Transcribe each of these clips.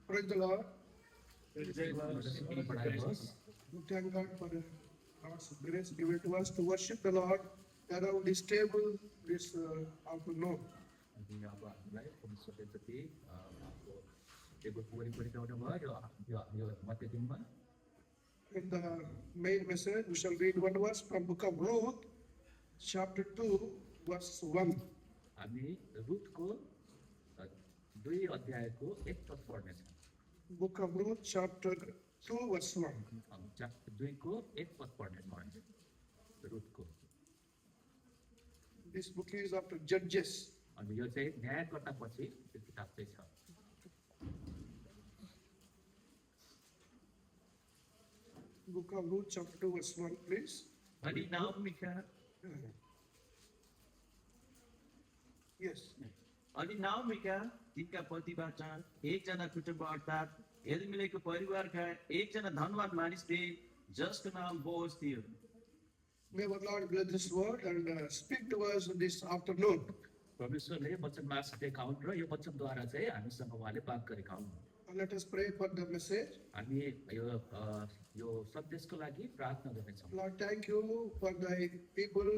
Praise the Lord. We Thank God for God's grace given to us to worship the Lord around this table this afternoon. In the main message, we shall read one verse from Book of Ruth, chapter 2, verse 1. हामी रुथको 2 अध्यायको 1 पद पढ्नेछौँ। Book of Ruth, chapter 2, verse 1. Chapter 2 को 1 पद पढ्नेछौँ हामी रुथको। This book is after Judges. अनि यो चाहिँ न्यायकर्ता पछि त्यो किताब चाहिँ छ। Book of Ruth, chapter 2, verse 1, please. अनि नाओमीका Yes. अनि नाओमीका तिनका पतिबाट एकजना कुटुम्ब अर्थात् एलिमेलेकको परिवारका एकजना धनवान मानिस थिए जसको नाम बोअज थियो। May our Lord bless this word and speak to us this afternoon. परमेश्वरले वचन मार्फत देखाउन् र यो वचनद्वारा चाहिँ हामीसँग उहाँले बात गरेका हुन्। Let us pray for the message. हामी यो सन्देशको लागि प्रार्थना गर्नेछौँ। Lord, thank you for the people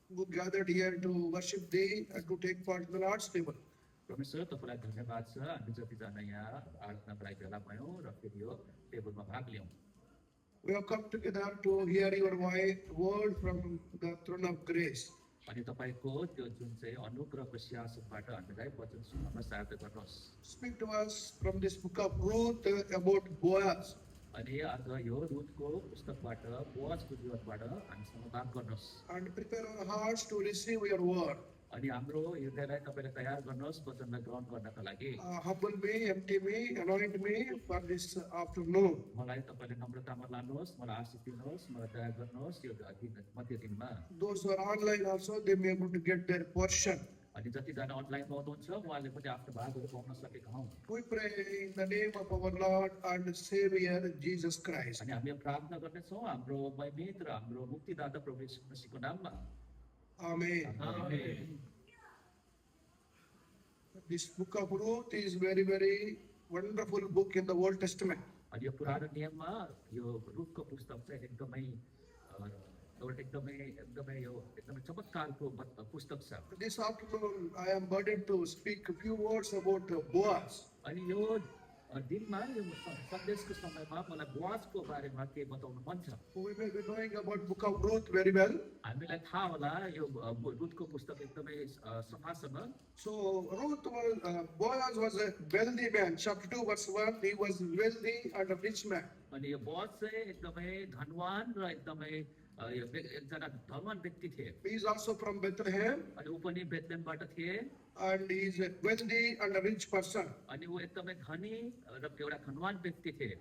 who gathered here to worship Thee and to take part in the Lord's table. परमेश्वर तपाईँलाई धन्यवाद छ हामी जतिजना यहाँ आराधनाको लागि भेला भयौँ र फेरि यो टेबलमा भाग लियौँ। We have come together to hear your word from the throne of grace. अनि तपाईँको त्यो जुन चाहिँ अनुग्रहको सिंहासनबाट हामीलाई वचन सुनाउन सहायता गर्नुहोस्। Speak to us from this book of Ruth about Boaz. अनि आज यो रुथको पुस्तकबाट बोअजको जीवनबाट हामीसँग बात गर्नुहोस्। And prepare our hearts to receive your word. अनि हाम्रो हृदयलाई तपाईँले तयार गर्नुहोस् वचनलाई ग्रहण गर्नका लागि। Humble me, empty me, anoint me for this afternoon. मलाई तपाईँले नम्रतामा लानुहोस्, मलाई आशिष दिनुहोस्, मलाई दया गर्नुहोस् यो मध्य दिनमा। Those who are online also, they may be able to get their portion. अनि जतिजना अनलाइनमा हुनुहुन्छ उहाँले पनि आफ्नो भागहरू पाउन सकेका हौँ। We pray in the name of our Lord and Savior Jesus Christ. अनि हामी प्रार्थना गर्नेछौँ हाम्रो महिमित र हाम्रो मुक्तिदाता प्रभु येशू मसीहको नाममा। Amen. Amen. This book of Ruth is very, very wonderful book in the Old Testament. अनि यो पुरानो नियममा यो रुथको पुस्तक चाहिँ एकदमै चमत्कारको पुस्तक छ। This afternoon, I am burdened to speak a few words about Boaz. अनि यो दिनमा यो सन्देशको समयमा मलाई बोअजको बारेमा के बताउनु मन छ। We may be knowing about book of Ruth very well. हामीलाई थाहा होला यो रुथको पुस्तक एकदमै सफासँग। So Boaz was a wealthy man. Chapter 2, verse 1, he was wealthy and a rich man. अनि यो बोअज चाहिँ एकदमै धनवान र एकदमै एकजना धनवान व्यक्ति थिए। He is also from Bethlehem अनि ऊ पनि बेथलेहमबाट थिए। and he is a wealthy and a rich person. अनि ऊ एकदमै धनी र एउटा धनवान व्यक्ति थिए।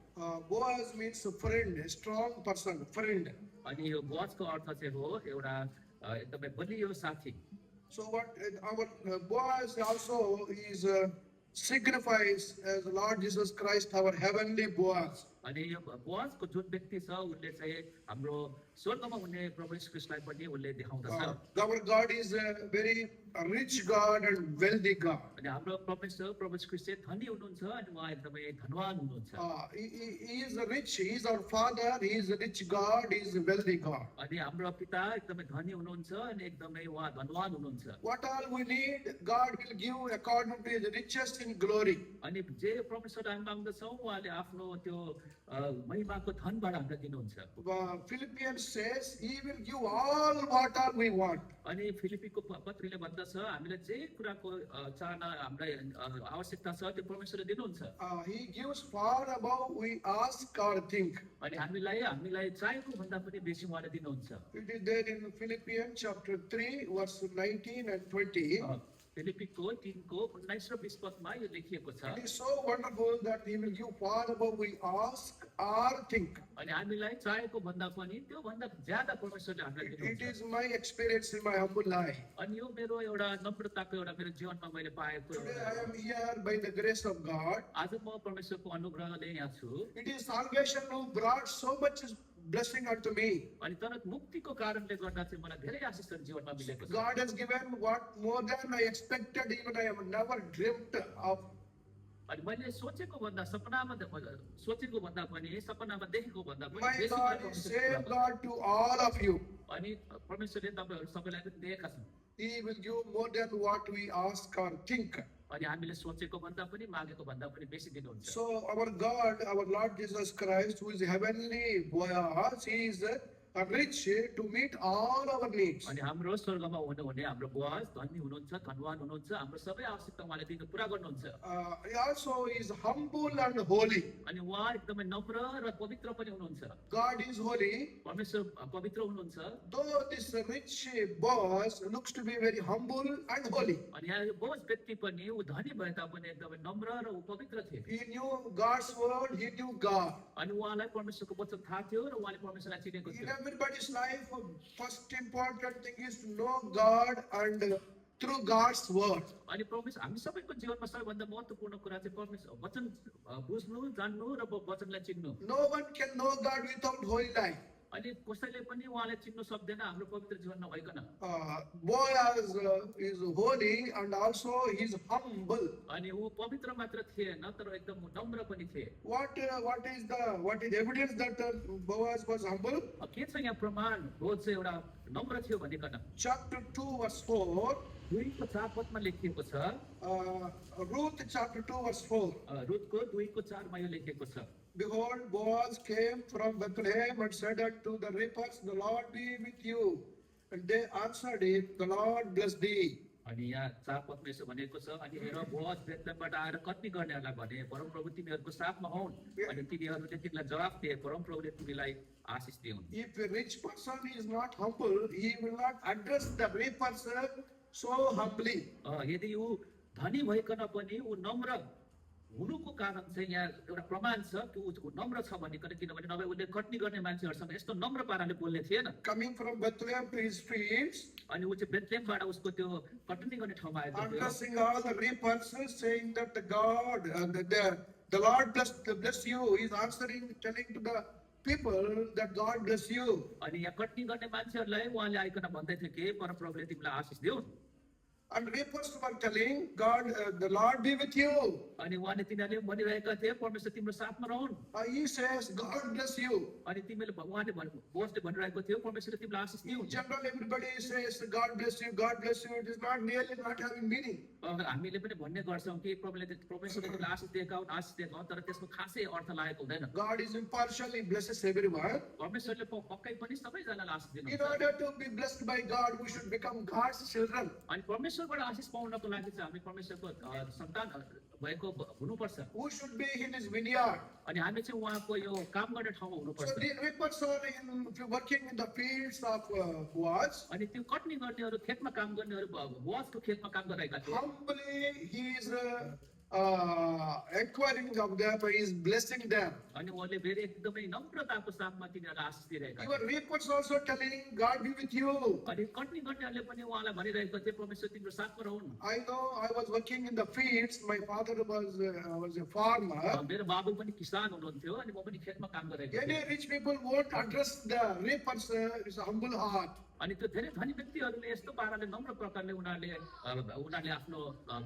Boaz means a friend, a strong person, friend. अनि यो बोअजको अर्थ चाहिँ हो एउटा एकदमै बलियो साथी। So what our Boaz also is signifies as Lord Jesus Christ, our heavenly Boaz. अनि यो बोअजको जुन व्यक्ति छ उसले चाहिँ हाम्रो स्वर्गमा हुने प्रभु येशू ख्रीष्टलाई पनि उसले देखाउँदछ। Our God is a very rich God and wealthy God. अनि हाम्रो परमेश्वर प्रभु येशू ख्रीष्ट चाहिँ धनी हुनुहुन्छ अनि उहाँ एकदमै धनवान हुनुहुन्छ। He is rich. He is our Father. He is a rich God. He is a wealthy God. अनि हाम्रो पिता एकदमै धनी हुनुहुन्छ अनि एकदमै उहाँ धनवान हुनुहुन्छ। What all we need, God will give according to His riches in glory. अनि जे परमेश्वर हामी माग्दछौँ उहाँले आफ्नो त्यो महिमाको धनबाट हामीलाई दिनुहुन्छ। Philippians says He will give all what all we want. अनि फिलिपीको पत्रीले भन्दछ हामीलाई जे कुराको चाहना हामीलाई आवश्यकता छ त्यो परमेश्वरले दिनुहुन्छ। He gives far above we ask or think. अनि हामीलाई चाहेको भन्दा पनि बेसी उहाँले दिनुहुन्छ। It is there in Philippians chapter 3, verse 19 and 20. फिलिपीको 3:19 र 20 पदमा यो लेखिएको छ। It is so wonderful that He will give far above we ask or think. अनि हामीलाई चाहेको भन्दा पनि त्यो भन्दा ज्यादा परमेश्वरले हामीलाई It दिनुहुन्छ। is my experience in my humble life. अनि यो मेरो एउटा नम्रताको एउटा मेरो जीवनमा मैले पाएको Today एउटा I am here by the grace of God. आज म परमेश्वरको अनुग्रहले यहाँ छु। It is salvation who brought so much blessing unto me. अनि तर मुक्तिको कारणले गर्दा चाहिँ मलाई धेरै आशीषहरू जीवनमा मिलेको छ। God has given what more than I expected, even I have never dreamt of. अनि मैले सोचेको भन्दा सपनामा सोचेको भन्दा पनि सपनामा देखेको भन्दा पनि My बेसी God कुरा is परमेश्वरको same कुरा God to all of you. गर्छ। अनि परमेश्वरले तपाईँहरू सबैलाई पनि दिएका छन्। He will give more than what we ask or think. अनि हामीले सोचेको भन्दा पनि मागेको भन्दा पनि बेसी दिनुहुन्छ। So our God, our Lord Jesus Christ, who is heavenly boss, He is rich to meet all our needs. अनि हाम्रो स्वर्गमा हुनुहुने हाम्रो बुवा धनी हुनुहुन्छ, धनवान हुनुहुन्छ, हाम्रो सबै आवश्यकता उहाँले दिनु पुरा गर्नुहुन्छ। He also is humble and holy. अनि उहाँ एकदमै नम्र र पवित्र पनि हुनुहुन्छ। God is holy. परमेश्वर पवित्र हुनुहुन्छ। Though this rich boss looks to be very humble and holy, अनि यहाँ यो बोझ व्यक्ति पनि ऊ धनी भए तापनि एकदमै नम्र र ऊ पवित्र थिए। he knew God's word, he knew God. अनि उहाँलाई परमेश्वरको वचन थाहा थियो र उहाँले परमेश्वरलाई चिनेको In थियो। everybody's life, first important thing is to know God and through God's word. अनि परमेश्वर हामी सबैको जीवनमा सबैभन्दा महत्त्वपूर्ण कुरा चाहिँ परमेश्वर वचन बुझ्नु, जान्नु र वचनलाई चिन्नु। No one can know God without holy life. अनि कसैले पनि उहाँलाई चिन्नु सक्दैन हाम्रो पवित्र जीवन नभइकन। Boaz is holy and also he is humble. अनि ऊ पवित्र मात्र थिएन तर एकदम नम्र पनि थिए। What is evidence that Boaz was humble? के छ यहाँ प्रमाण बोझ चाहिँ एउटा नम्र थियो भनिकन। Chapter 2 verse 4. 2को 4 पदमा लेखिएको छ। Ruth chapter 2 verse 4. रुथको 2को 4 मा यो लेखिएको छ। Behold, Boaz came from Bethlehem and said unto the reapers, The Lord be with you. And they answered him, The Lord bless thee. अनि यहाँ 4 पदमा यसो भनेको छ, अनि हेर बोअज बेथलेहमबाट आएर कत्नी गर्नेहरूलाई भने परमप्रभु तिमीहरूको साथमा हुन्। अनि तिनीहरूले तिमीलाई जवाफ दिए, परमप्रभुले तिमीलाई आशिष दिउन्। If a rich person is not humble, he will not address the reapers so humbly. यदि ऊ धनी भइकन पनि ऊ नम्र हुनुको कारण चाहिँ यहाँ एउटा प्रमाण छ कि ऊ नम्र छ भनिकन, किनभने नभए उसले कटनी गर्ने मान्छेहरूसँग यस्तो नम्र पाराले बोल्ने थिएन। Coming from Bethlehem to his fields, अनि ऊ चाहिँ बेथलेहमबाट उसको त्यो कटनी गर्ने ठाउँमा आएको थियो। addressing all the reapers, saying that the Lord bless you. He is answering, telling to the people that God bless you. अनि यहाँ कटनी गर्ने मान्छेहरूलाई उहाँले आइकन भन्दै थियो कि परमप्रभुले तिमीलाई आशिष दिउन्। And reapers were telling God, the Lord be with you. अनि उहाँले तिनीहरूले भनिरहेका थिए परमेश्वर तिम्रो साथमा रहन्। He says, God bless you. अनि तिमीले उहाँले बोझले भनिरहेको थियो परमेश्वरले तिमीलाई आशिष In दिउन्। general, everybody says, God bless you, God bless you. It is not really not having meaning. हामीले पनि भन्ने गर्छौँ कि परमेश्वरले तिमीलाई आशिष दिएका हुन्, आशिष दिएका हुन्, तर त्यसको खासै अर्थ लागेको हुँदैन। God is impartial, He blesses everyone. परमेश्वरले पक्कै पनि सबैजनालाई आशिष In दिनुहुन्छ। order to be blessed by God, we should become God's children. अनि परमेश्वरबाट आशिष पाउनको लागि चाहिँ हामी परमेश्वरको सन्तान भएको हुनुपर्छ। We should be in His vineyard. अनि हामी चाहिँ उहाँको यो काम गर्ने ठाउँमा So हुनुपर्छ। the reapers are working in the fields of Boaz. अनि त्यो कटनी गर्नेहरू खेतमा काम गर्नेहरू बोअजको खेतमा काम गरिरहेका थिए। Humbly, He is inquiring of them, He is blessing them. अनि उहाँले फेरि एकदमै नम्रताको साथमा तिनीहरूलाई आशिष दिइरहेका थिए। Your reapers also telling, God be with you. अनि कटनी गर्नेहरूले पनि उहाँलाई भनिरहेको थिए परमेश्वर तिम्रो साथमा रहन्। I know I was working in the fields. My father was a farmer. मेरो बाबु पनि किसान हुनुहुन्थ्यो अनि म पनि खेतमा काम गरिरहेको Any थिएँ। rich people won't address the reapers with a humble heart. अनि त्यो धेरै धनी व्यक्तिहरूले यस्तो पाराले नम्र प्रकारले उनीहरूले आफ्नो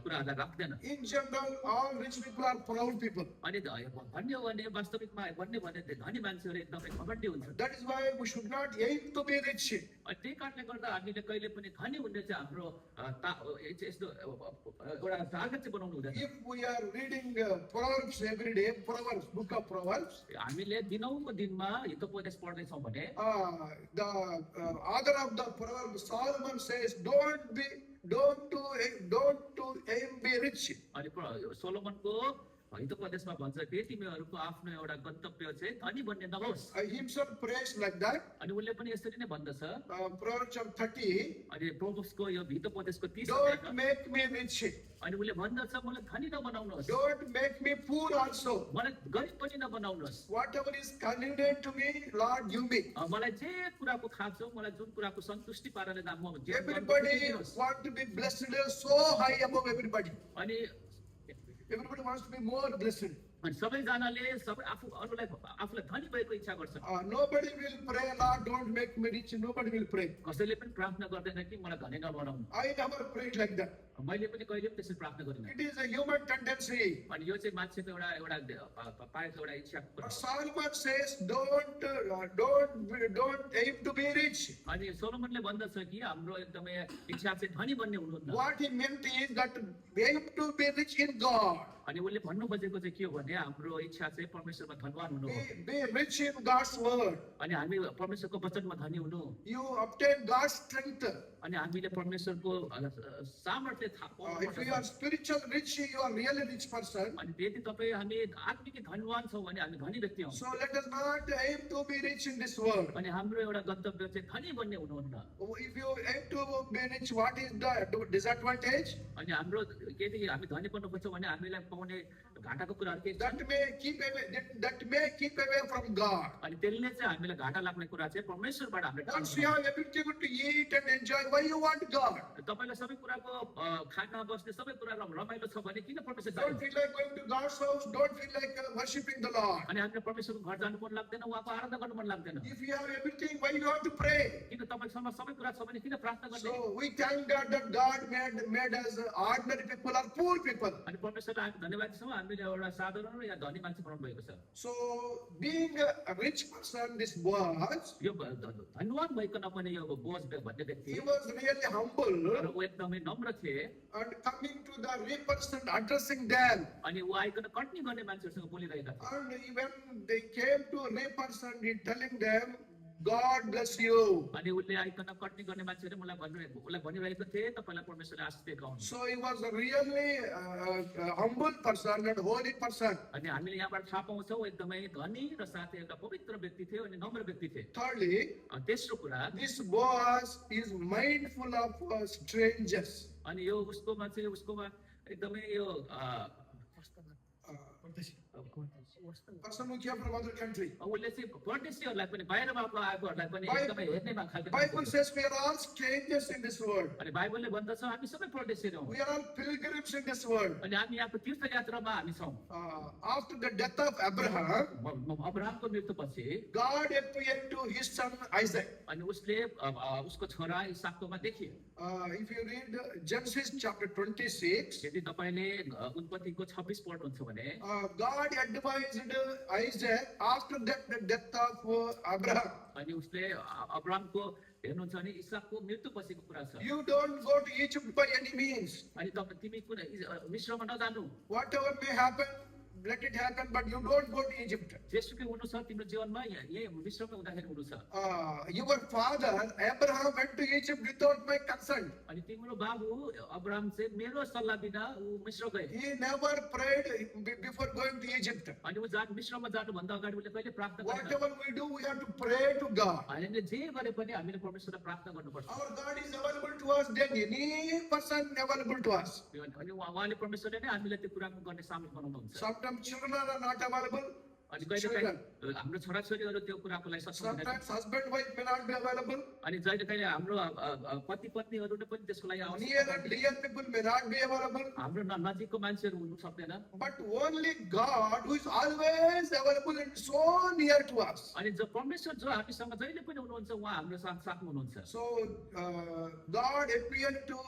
कुराहरूलाई राख्दैन। In general, all rich people are proud people. अनि भन्ने हो भने वास्तविकमा भन्ने भने धनी मान्छेहरू एकदमै घमण्डी हुन्छ। That is why we should not aim to be rich. अनि त्यही कारणले गर्दा हामीले कहिले पनि धनी हुने चाहिँ हाम्रो यस्तो एउटा टार्गेट चाहिँ बनाउनु हुँदैन। If we are reading Proverbs every day, Proverbs, book of Proverbs, हामीले दिनौको दिनमा हितोपदेश पढ्दैछौँ भने the author of the Proverbs, Solomon says, don't aim be rich. अनि सोलोमनको हितोपदेशमा भन्छ कि तिमीहरूको आफ्नो एउटा गन्तव्य चाहिँ धनी बन्ने नहोस्। Himself prays like that. अनि उसले पनि यसरी नै भन्दछ। Proverbs chapter 30, अनि प्रोभर्ब्सको यो हितोपदेशको 30 don't make me rich. अनि उसले भन्दछ मलाई धनी नबनाउनुहोस्, Don't make me poor also. मलाई गरिब पनि नबनाउनुहोस्। Whatever is convenient to me, Lord, give me. मलाई जे कुराको खाँचो, मलाई जुन कुराको सन्तुष्टि पाराले म जीवन गर्नु Everybody दिनुहोस्। want to be blessed so high above everybody. अनि Everybody wants to be more blessed. अनि सबैजनाले सबै आफूलाई धनी भएको इच्छा गर्छ। Nobody will pray, Lord, don't make me rich. Nobody will pray. कसैले पनि प्रार्थना गर्दैन कि मलाई धनी नबनाउनु। I never prayed like that. मैले पनि कहिले पनि त्यसरी प्रार्थना गरिनँ। It is a human tendency. अनि यो चाहिँ मान्छेको एउटा पाएको एउटा इच्छाको कुरा But हो। Solomon says, don't aim to be rich. अनि सोलोमनले भन्दछ कि हाम्रो एकदमै इच्छा चाहिँ धनी बन्ने हुनुहुन्न। What he meant is that aim to be rich in God. अनि उसले भन्नु खोजेको चाहिँ के हो भने हाम्रो इच्छा चाहिँ परमेश्वरमा धनवान हुनु हो। Be rich in God's word. अनि हामी परमेश्वरको वचनमा धनी हुनु, You obtain God's strength. अनि हामीले परमेश्वरको सामर्थ्य थाहा पाउनु If you पर्छ। are spiritual rich, you are really rich person. अनि यदि तपाईँ हामी आत्मिक धनवान छौँ भने हामी धनी व्यक्ति हौँ। So let us not aim to be rich in this world. अनि हाम्रो एउटा गन्तव्य चाहिँ धनी बन्ने हुनुहुन्न। If you aim to be rich, what is the disadvantage? अनि हाम्रो यदि हामी धनी बन्नु खोज्छौँ भने हामीलाई पाउने घाटाको कुराहरू के छ? That may keep away from God. अनि त्यसले चाहिँ हामीलाई घाटा लाग्ने कुरा चाहिँ परमेश्वरबाट हामीले Once टाढो you have everything to eat and enjoy, why you want God? तपाईँलाई सबै कुराको खाना बस्ने सबै कुरा रमाइलो छ भने किन परमेश्वर Don't जानु? feel like going to God's house. Don't feel like worshiping the Lord. अनि हामीले परमेश्वरको घर जानु मन लाग्दैन, उहाँको आराधना गर्नु मन लाग्दैन। If you have everything, why you have to pray? किन तपाईँसँग सबै कुरा छ भने किन प्रार्थना गर्ने? So we thank God that God made us ordinary people or poor people. अनि परमेश्वरलाई हामी धन्यवाद छौँ, हामीले एउटा साधारण या धनी मान्छे बनाउनु भएको छ। So being a rich person, this Boaz, यो धनवान भइकन पनि यो बोझ भन्ने व्यक्ति he was really तर humble ऊ एकदमै नम्र थिए। and coming to the reapers and addressing them. अनि ऊ आइकन कटनी गर्ने मान्छेहरूसँग बोलिरहेका थिए। And when they came to reapers and he telling them, God bless you. अनि उसले आइकन कटनी गर्ने मान्छेहरूले उसलाई भनिरहेको थिए तपाईँलाई परमेश्वरले आशिष दिएको हुन्। So he was a really humble person and holy person. अनि हामीले यहाँबाट थाहा पाउँछौँ एकदमै धनी र साथै एउटा पवित्र व्यक्ति थियो अनि नम्र व्यक्ति थिए। Thirdly, अनि तेस्रो कुरा, this Boaz is mindful of strangers. अनि यो उसकोमा चाहिँ उसकोमा एकदमै यो Person who came from other country. उसले चाहिँ परदेशीहरूलाई पनि बाहिरबाट आएकोहरूलाई पनि एकदमै हेर्नेमा खालको Bible मान्छे says we are all strangers in this world. अनि बाइबलले भन्दछ हामी सबै परदेशी हौँ We are all pilgrims in this world. अनि हामी यहाँको तीर्थयात्रामा हामी छौँ। After the death of Abraham, अब्राहमको मृत्युपछि God appeared to his son Isaac. अनि उसले उसको छोरा इसाककोमा देखियो। If you read Genesis chapter 26, यदि तपाईँले उत्पत्तिको 26 पढ्नुहुन्छ भने God advised Isaac after the death of Abraham. अनि उसले अब्राहमको हेर्नुहुन्छ भने इसाकको मृत्यु पछिको कुरा छ। You don't go to Egypt by any means. अनि तिमी कुन मिश्रमा नजानु, Whatever may happen, let it happen, but you don't go to Egypt. जेसुकै हुनु छ तिम्रो जीवनमा यही मिश्रमा हुँदाखेरि हुनु छ। Your father Abraham went to Egypt without my consent. अनि तिम्रो बाबु अब्राहम चाहिँ मेरो सल्लाह बिना ऊ मिश्र गए। He never prayed before going to Egypt. अनि ऊ मिश्रमा जानुभन्दा अगाडि उसले कहिले प्रार्थना गरेन। Whatever we do, we have to pray to God. हामीले जे गरे पनि हामीले परमेश्वरलाई प्रार्थना गर्नुपर्छ। Our God is available to us than any person available to us. अनि उहाँले परमेश्वरले नै हामीलाई त्यो कुरामा गर्ने सामेल बनाउनुहुन्छ। Sometimes children are not available. अनि कहिलेकाहीँ हाम्रो छोराछोरीहरू त्यो कुराको लागि सक्षम हुँदैन। Sometimes husband wife may not be available. अनि जहिले कहिले हाम्रो पति पत्नीहरूले पनि त्यसको लागि आवश्यक Near and dear people may not be available. हाम्रो नजिकको मान्छेहरू हुनु सक्दैन। But only God, who is always available and so near to us. अनि जो परमेश्वर जो हामीसँग जहिले पनि हुनुहुन्छ उहाँ हाम्रो साथमा हुनुहुन्छ। So God appeared to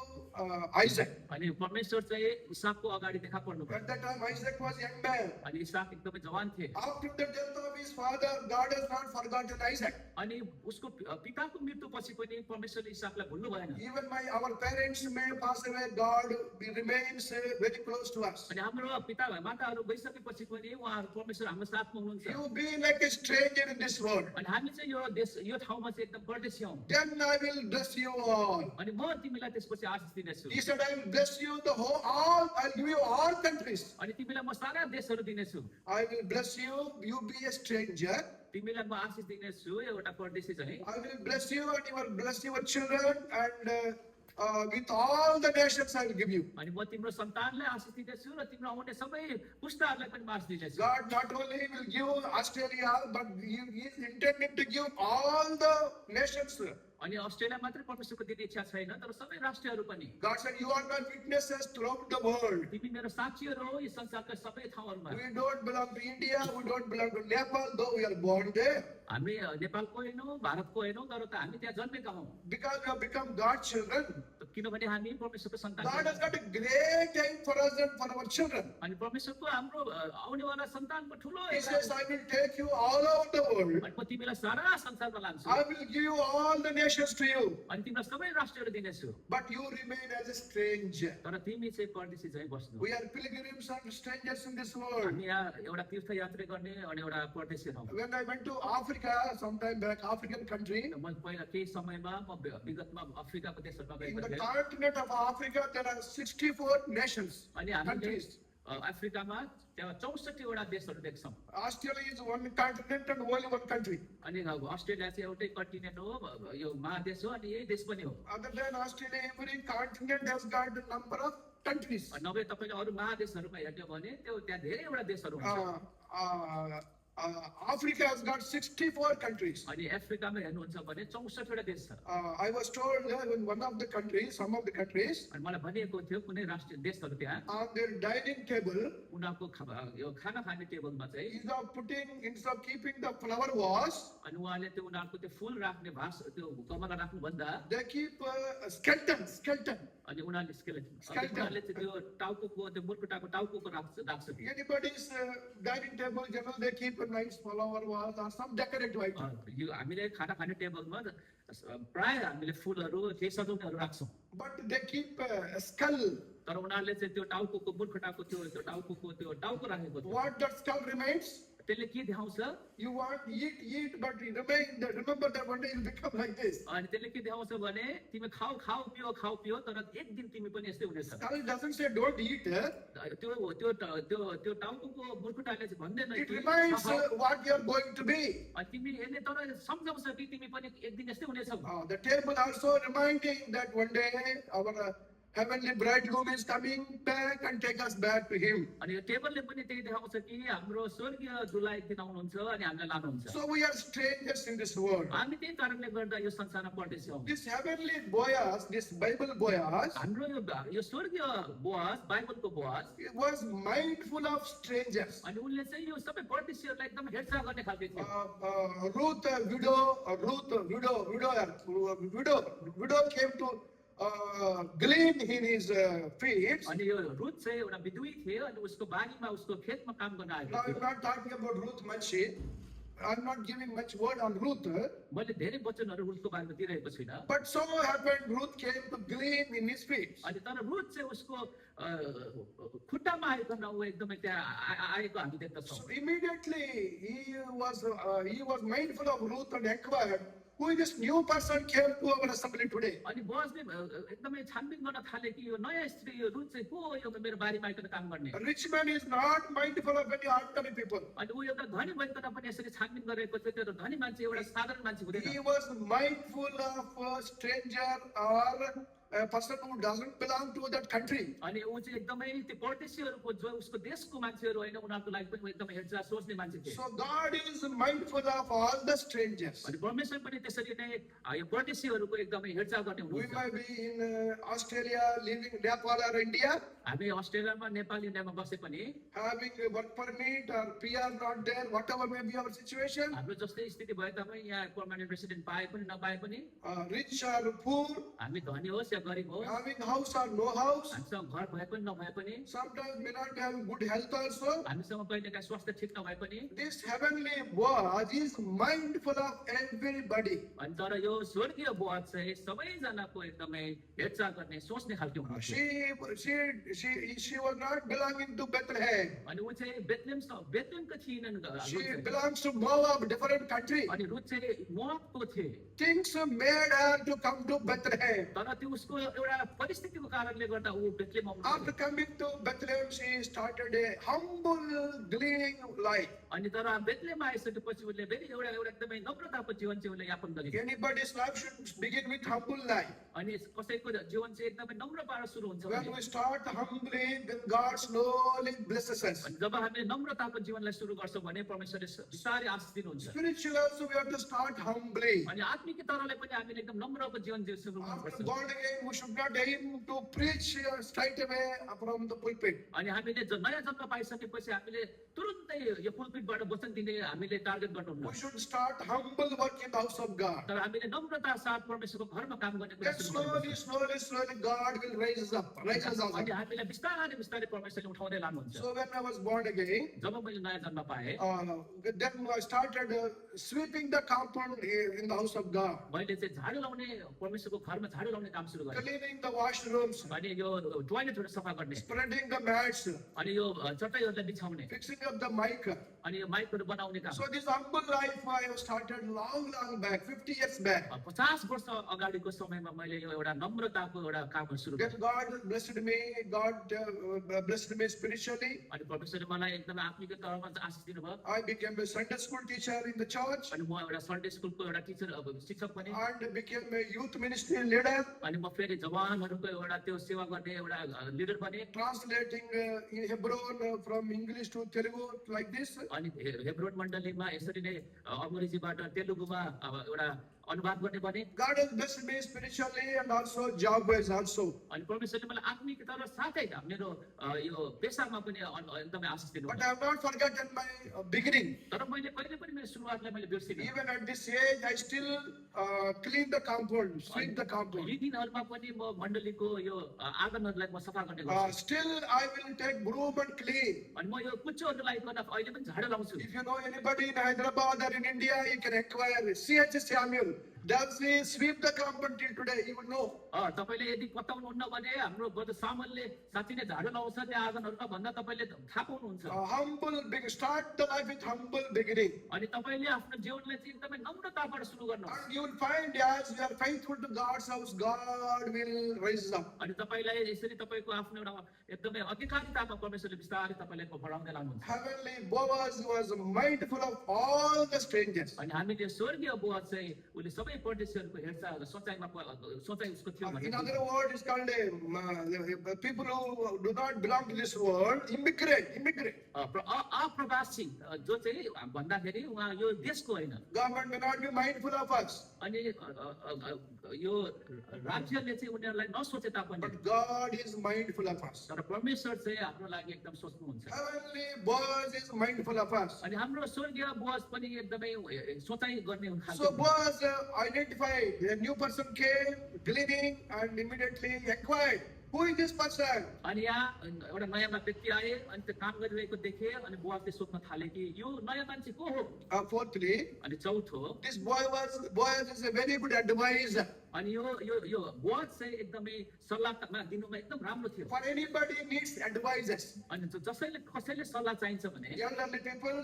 Isaac. अनि परमेश्वर चाहिँ इसाकको अगाडि देखा पर्नु भयो। At that time Isaac was young man. अनि इसाक एकदमै जवान थिए। After the death of his father, God has not forgotten Isaac. अनि उसको पिताको मृत्युपछि पनि परमेश्वरले इसाकलाई भुल्नु भएन। Even our parents may pass away, God remains very close to us. अनि हाम्रो पिता माताहरू गइसकेपछि पनि उहाँहरू परमेश्वर हाम्रो साथमा हुनुहुन्छ। You be like a stranger in this world. अनि हामी चाहिँ यो देश यो ठाउँमा चाहिँ एकदम परदेशी हौँ। Then I will bless you all. अनि म तिमीलाई त्यसपछि आशिष दिनेछु। He said, I will bless you the whole, I'll give you all countries. अनि तिमीलाई म सारा देशहरू दिनेछु। I will bless you, you be a stranger. तिमीलाई म आशिष दिनेछु एउटा परदेशी चाहिँ। I will bless you and you will bless your children and with all the nations I will give you. अनि म तिम्रो सन्तानलाई आशिष दिनेछु र तिम्रो आउने सबै पुस्ताहरूलाई पनि म आशिष दिनेछु। God not only will give Australia, but He is intending to give all the nations. अनि अस्ट्रेलिया मात्रै परमेश्वरको दिने इच्छा छैन तर सबै राष्ट्रहरू पनि। God said, you are my witnesses throughout the world. तिमी मेरो साक्षीहरू हो यस संसारका सबै ठाउँहरूमा। We don't belong to India, we don't belong to Nepal, though we are born there. हामी नेपालको होइनौँ, भारतको होइनौँ तर त हामी त्यहाँ जन्मेका हौँ। Because we have become God's children. किनभने हामी परमेश्वरको सन्तान God छौँ। has got a great aim for us and for our children. अनि परमेश्वरको हाम्रो आउनेवाला सन्तानको ठुलो He एउटा says, I will take you all over the world. अनि म तिमीलाई सारा संसारमा लान्छु I will give you all the nations to you. अनि तिमीलाई सबै राष्ट्रहरू दिनेछु But you remain as a stranger. तर तिमी चाहिँ परदेशी चाहिँ बस्नु। We are pilgrims and strangers in this world. हामी यहाँ एउटा तीर्थयात्रा गर्ने अनि एउटा परदेशी हौँ। When I went to Africa sometime back, African country, म पहिला केही समयमा म विगतमा अफ्रिकाको देशहरूमा in गएको the थिएँ continent of Africa, there are 64 nations, अनि हामीले countries. अफ्रिकामा त्यहाँ 64 वटा देशहरू देख्छौँ। Australia is one continent and only one country. अनि अस्ट्रेलिया चाहिँ एउटै कन्टिनेन्ट हो, यो महादेश हो अनि यही देश पनि हो। Other than Australia, every continent has got a number of countries. नभए तपाईँले अरू महादेशहरूमा हेर्ने हो भने त्यो त्यहाँ धेरैवटा देशहरू हुन्छ। Africa has got 64 countries. अनि अफ्रिकामा हेर्नुहुन्छ भने 64 वटा देश छ। I was told in one of the countries, some of the countries, अनि मलाई भनिएको थियो कुनै राष्ट्रिय देशहरू त्यहाँ on their dining table, उनीहरूको यो खाना खाने टेबलमा चाहिँ instead of keeping the flower vase, अनि उहाँले त्यो उनीहरूको त्यो फुल राख्ने भास त्यो गमला राख्नु भन्दा they keep a skeleton. अनि उनीहरूले Skeleton. उनीहरूले चाहिँ त्यो टाउको त्यो मुर्कुटाको टाउको राख्छ कि Anybody's dining table, they keep a nice flower vase or some decorative item. यो हामीले खाना खाने टेबलमा प्राय हामीले फुलहरू केही सजाउनेहरू राख्छौँ But they keep a skull. तर उनीहरूले चाहिँ त्यो टाउको मुर्कुटाको त्यो टाउको राखेको थियो। What that skull remains? त्यसले के देखाउँछ You want eat, but remember that one day you'll become like this. अनि त्यसले के देखाउँछ भने तिमी खाऊ पियो तर एक दिन तिमी पनि यस्तै हुनेछ। Skull doesn't say don't eat. त्यो टाउको मुर्कुटाले चाहिँ भन्दैन It कि reminds खाऊ। what you're going to be. अनि तिमी यसले तर सम्झाउँछ कि तिमी पनि एक दिन यस्तै हुनेछौ। The table also reminding that one day our heavenly bridegroom is coming back and take us back to him. अनि यो टेबलले पनि त्यही देखाउँछ कि हाम्रो स्वर्गीय दुला एक दिन आउनुहुन्छ अनि हामीलाई लानुहुन्छ। So we are strangers in this world. हामी त्यही कारणले गर्दा यो संसारमा परदेशी हौँ। This heavenly Boaz, this Bible Boaz, हाम्रो यो स्वर्गीय बोआज बाइबलको Boaz was mindful of strangers. अनि उनले चाहिँ यो सबै परदेशीहरूलाई एकदम हेरचाह गर्ने खालको थियो। Widow came to glean in his fields. अनि यो रुथ चाहिँ एउटा विधुवी थियो अनि उसको बारीमा उसको खेतमा काम गर्न आएको Now I'm थियो। not talking about Ruth much. I'm not giving much word on Ruth. मैले धेरै वचनहरू रुथको बारेमा दिइरहेको छुइनँ। But so happened Ruth came to glean in his fields. अनि तर रुथ चाहिँ उसको खुट्टामा आइकन ऊ एकदमै त्यहाँ आएको हामी देख्दछौँ। So immediately he was mindful of Ruth and inquired, who is this new person came to our assembly today? अनि बोआजले एकदमै छानबिन गर्न थाले कि यो नयाँ स्त्री यो रुथ चाहिँ को हो यो मेरो बारीमा आइकन काम गर्ने। A rich man is not mindful of any ordinary people. अनि ऊ एउटा धनी भइकन पनि यसरी छानबिन गरेको चाहिँ त्यो धनी मान्छे एउटा साधारण मान्छे हुँदैन। He was mindful of a stranger or a person who doesn't belong to that country. अनि ऊ चाहिँ एकदमै त्यो परदेशीहरूको जो उसको देशको मान्छेहरू होइन उनीहरूको लागि पनि ऊ एकदमै हेरचाह सोच्ने मान्छे थिए। So God is mindful of all the strangers. अनि परमेश्वर पनि त्यसरी नै यो परदेशीहरूको एकदमै हेरचाह गर्ने We हुनुहुन्छ। might be in Australia, living in Nepal or India, हामी अस्ट्रेलियामा नेपाल इन्डियामा बसे पनि having a work permit or PR not there, whatever may be our situation, हाम्रो जस्तै स्थिति भए तापनि यहाँ पर्मानेन्ट रेसिडेन्ट पाए पनि नपाए पनि rich or poor, हामी धनी होस् या गरिब होस् having house or no house, हामीसँग घर भए पनि नभए पनि sometimes may not have good health also. हामीसँग कहिलेकाहीँ स्वास्थ्य ठिक नभए पनि This heavenly Boaz is mindful of everybody. अनि तर यो स्वर्गीय बोआज चाहिँ सबैजनाको एकदमै हेरचाह गर्ने सोच्ने खालको हुनुहुन्छ। She was not belonging to Bethlehem. अनि ऊ चाहिँ बेथलेमको थिएनन्। She belongs to Moab, different country. अनि रुथ चाहिँ मोआबको थिए Things made her to come to Bethlehem. तर त्यो उसको एउटा परिस्थितिको कारणले गर्दा ऊ बेथलेम आउनु After coming to Bethlehem, she started a humble, gleaning life. अनि तर बेथलेममा आइसकेपछि उसले फेरि एउटा एकदमै नम्रताको जीवन चाहिँ उसले यापन गरे। Anybody's life should begin with humble life. अनि कसैको जीवन चाहिँ एकदमै नम्र पाएर सुरु हुन्छ When भने we start humbly, then God slowly blesses us. अनि जब हामीले नम्रताको जीवनलाई सुरु गर्छौँ भने परमेश्वरले बिस्तारै आशिष दिनुहुन्छ। Spiritually also we have to start humbly. अनि आत्मिक तरले पनि हामीले एकदम नम्रको जीवन जिउ सुरु After गर्नुपर्छ। born again, we should not aim to preach straight away from the pulpit. अनि हामीले नयाँ जन्म पाइसकेपछि हामीले तुरुन्त तुरुन्तै यो पुलपिटबाट वचन दिने हामीले टार्गेट गर्नुहुन्न। We should start humble work in the house of God. तर हामीले नम्रता साथ परमेश्वरको घरमा काम गर्ने कुरा Then सुरु गर्नुपर्छ। slowly, God will raise us up. अनि हामीलाई बिस्तारै बिस्तारै परमेश्वरले उठाउँदै लानुहुन्छ। So when I was born again, जब मैले नयाँ जन्म पाएँ, then I started sweeping the compound in the house of God, मैले चाहिँ झाडु लाउने परमेश्वरको घरमा झाडु लाउने काम सुरु गरेँ। cleaning the washrooms, अनि यो टोयलेटहरू सफा गर्ने, spreading the mats, अनि यो चटाईहरूलाई बिछाउने, fixing up the mic. अनि यो माइकहरू बनाउने काम। So this humble life I have started long back, 50 years back. 50 वर्ष अगाडिको समयमा मैले यो एउटा नम्रताको एउटा कामहरू सुरु गरेँ। Then God blessed me, God blessed me spiritually. अनि परमेश्वरले मलाई एकदमै आत्मिक तौरमा चाहिँ आशिष दिनुभयो। I became a Sunday school teacher in the church अनि म एउटा सन्डे स्कुलको एउटा टिचर शिक्षक पनि, and became a youth ministry leader, अनि म फेरि जवानहरूको एउटा त्यो सेवा गर्ने एउटा लिडर बने। translating in Hebron from English to Telugu like this. अनि हेब्रोन मण्डलीमा यसरी नै अङ्ग्रेजीबाट तेलुगुमा एउटा अनुवाद गर्ने बने। God has blessed me spiritually and also job-wise also. अनि परमेश्वरले मलाई आत्मिक तौर साथै मेरो यो पेसामा पनि एकदमै आशिष दिनुभयो। But I have not forgotten my beginning. तर मैले कहिले पनि मेरो सुरुवातलाई मैले बिर्सिनँ। Even at this age, I still clean the compound, sweep the compound. यी दिनहरूमा पनि म मण्डलीको यो आँगनहरूलाई म सफा गर्ने गर्छु। Still, I will take broom and clean. अनि म यो कुचोहरूलाई गर्न अहिले पनि झाडु लाउँछु। If you know anybody in Hyderabad or in India, you can acquire C.H. Samuel. Does he sweep the compound till today? You will know. तपाईँले यदि बताउनुहुन्न भने हाम्रो ब्रदर सामलले साँच्चै नै झाडु लाउँछ त्यहाँ आँगनहरूमा भन्दा तपाईँले थाहा पाउनुहुन्छ। Start the life with humble beginning. अनि तपाईँले आफ्नो जीवनलाई चाहिँ एकदमै नम्रताबाट सुरु गर्नुहोस्। And you will find as you are faithful to God's house, God will raise up. अनि तपाईँलाई यसरी तपाईँको आफ्नो एउटा एकदमै अधिकारितामा परमेश्वरले बिस्तारै तपाईँलाई बढाउँदै लानुहुन्छ। Heavenly Boaz was mindful of all the strangers. अनि हामीले स्वर्गीय बोअज चाहिँ उसले सबै परदेशीहरूको हेरचाह सोचाइ उसको थियो In भने other words, it's called people who do not belong to this world, immigrant. अप्रवासी जो चाहिँ भन्दाखेरि उहाँ यो देशको होइन। Government may not be mindful of us, अनि यो राज्यले चाहिँ उनीहरूलाई नसोचे तापनि but God is mindful of us. तर परमेश्वर चाहिँ हाम्रो लागि एकदम सोच्नुहुन्छ। Heavenly Boaz is mindful of us. अनि हाम्रो स्वर्गीय बोअज पनि एकदमै सोचाइ गर्ने So खालको। Boaz identified a new person came, cleaning, and immediately inquired, who is this person? अनि यहाँ एउटा नयाँ व्यक्ति आए अनि त्यो काम गरिरहेको देखे अनि बोअजले सोध्न थाले कि यो नयाँ मान्छे को हो। Fourthly, अनि चौथो this Boaz is a very good advisor. अनि यो बोअज चाहिँ एकदमै सल्लाह दिनुमा एकदम राम्रो थियो। For anybody needs advisors. अनि कसैले सल्लाह चाहिन्छ भने Elderly people,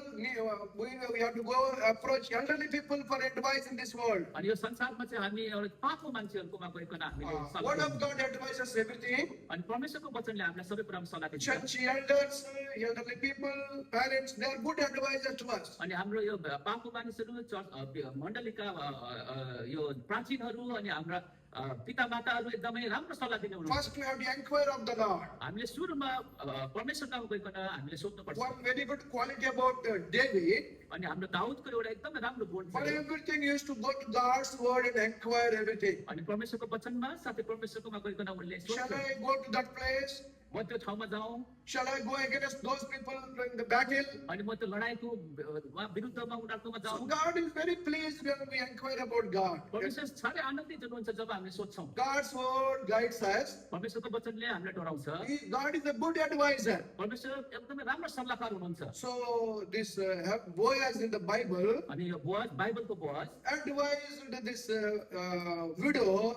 we have to go approach elderly people for advice in this world. अनि यो संसारमा चाहिँ हामी एउटा पापो मान्छेहरूकोमा गइकन हामीले Word सल्लाह of God advises everything. अनि परमेश्वरको वचनले हामीलाई सबै कुरामा सल्लाह दिन्छ। Church elders, elderly people, parents, they are good advisors to us. अनि हाम्रो यो पापो मानिसहरू मण्डलीका यो प्राचीनहरू अनि हाम्रा पिता माताहरू एकदमै राम्रो सल्लाह दिने हुनुहुन्छ। First, we have to inquire of the Lord. हामीले सुरुमा परमेश्वरसँग गइकन हामीले सोध्नुपर्छ। One very good quality about David, अनि हाम्रो दाउदको एउटा एकदमै राम्रो गुण for छ। everything he used to go to God's word and inquire everything. अनि परमेश्वरको वचनमा साथै परमेश्वरकोमा गइकन उनले Shall सोध्छ I go to that place? म त्यो ठाउँमा जाउँ Shall I go against those people in the battle? अनि म त्यो लडाइँको विरुद्धमा उनीहरूकोमा So जाउँ। God is very pleased when we inquire about God. परमेश्वर साह्रै आनन्दित हुनुहुन्छ जब हामीले सोध्छौँ। God's word guides us. परमेश्वरको वचनले हामीलाई डराउँछ। God is a good advisor. परमेश्वर एकदमै राम्रो सल्लाहकार हुनुहुन्छ। So this Boaz in the Bible अनि यो Boaz बाइबलको Boaz advised this widow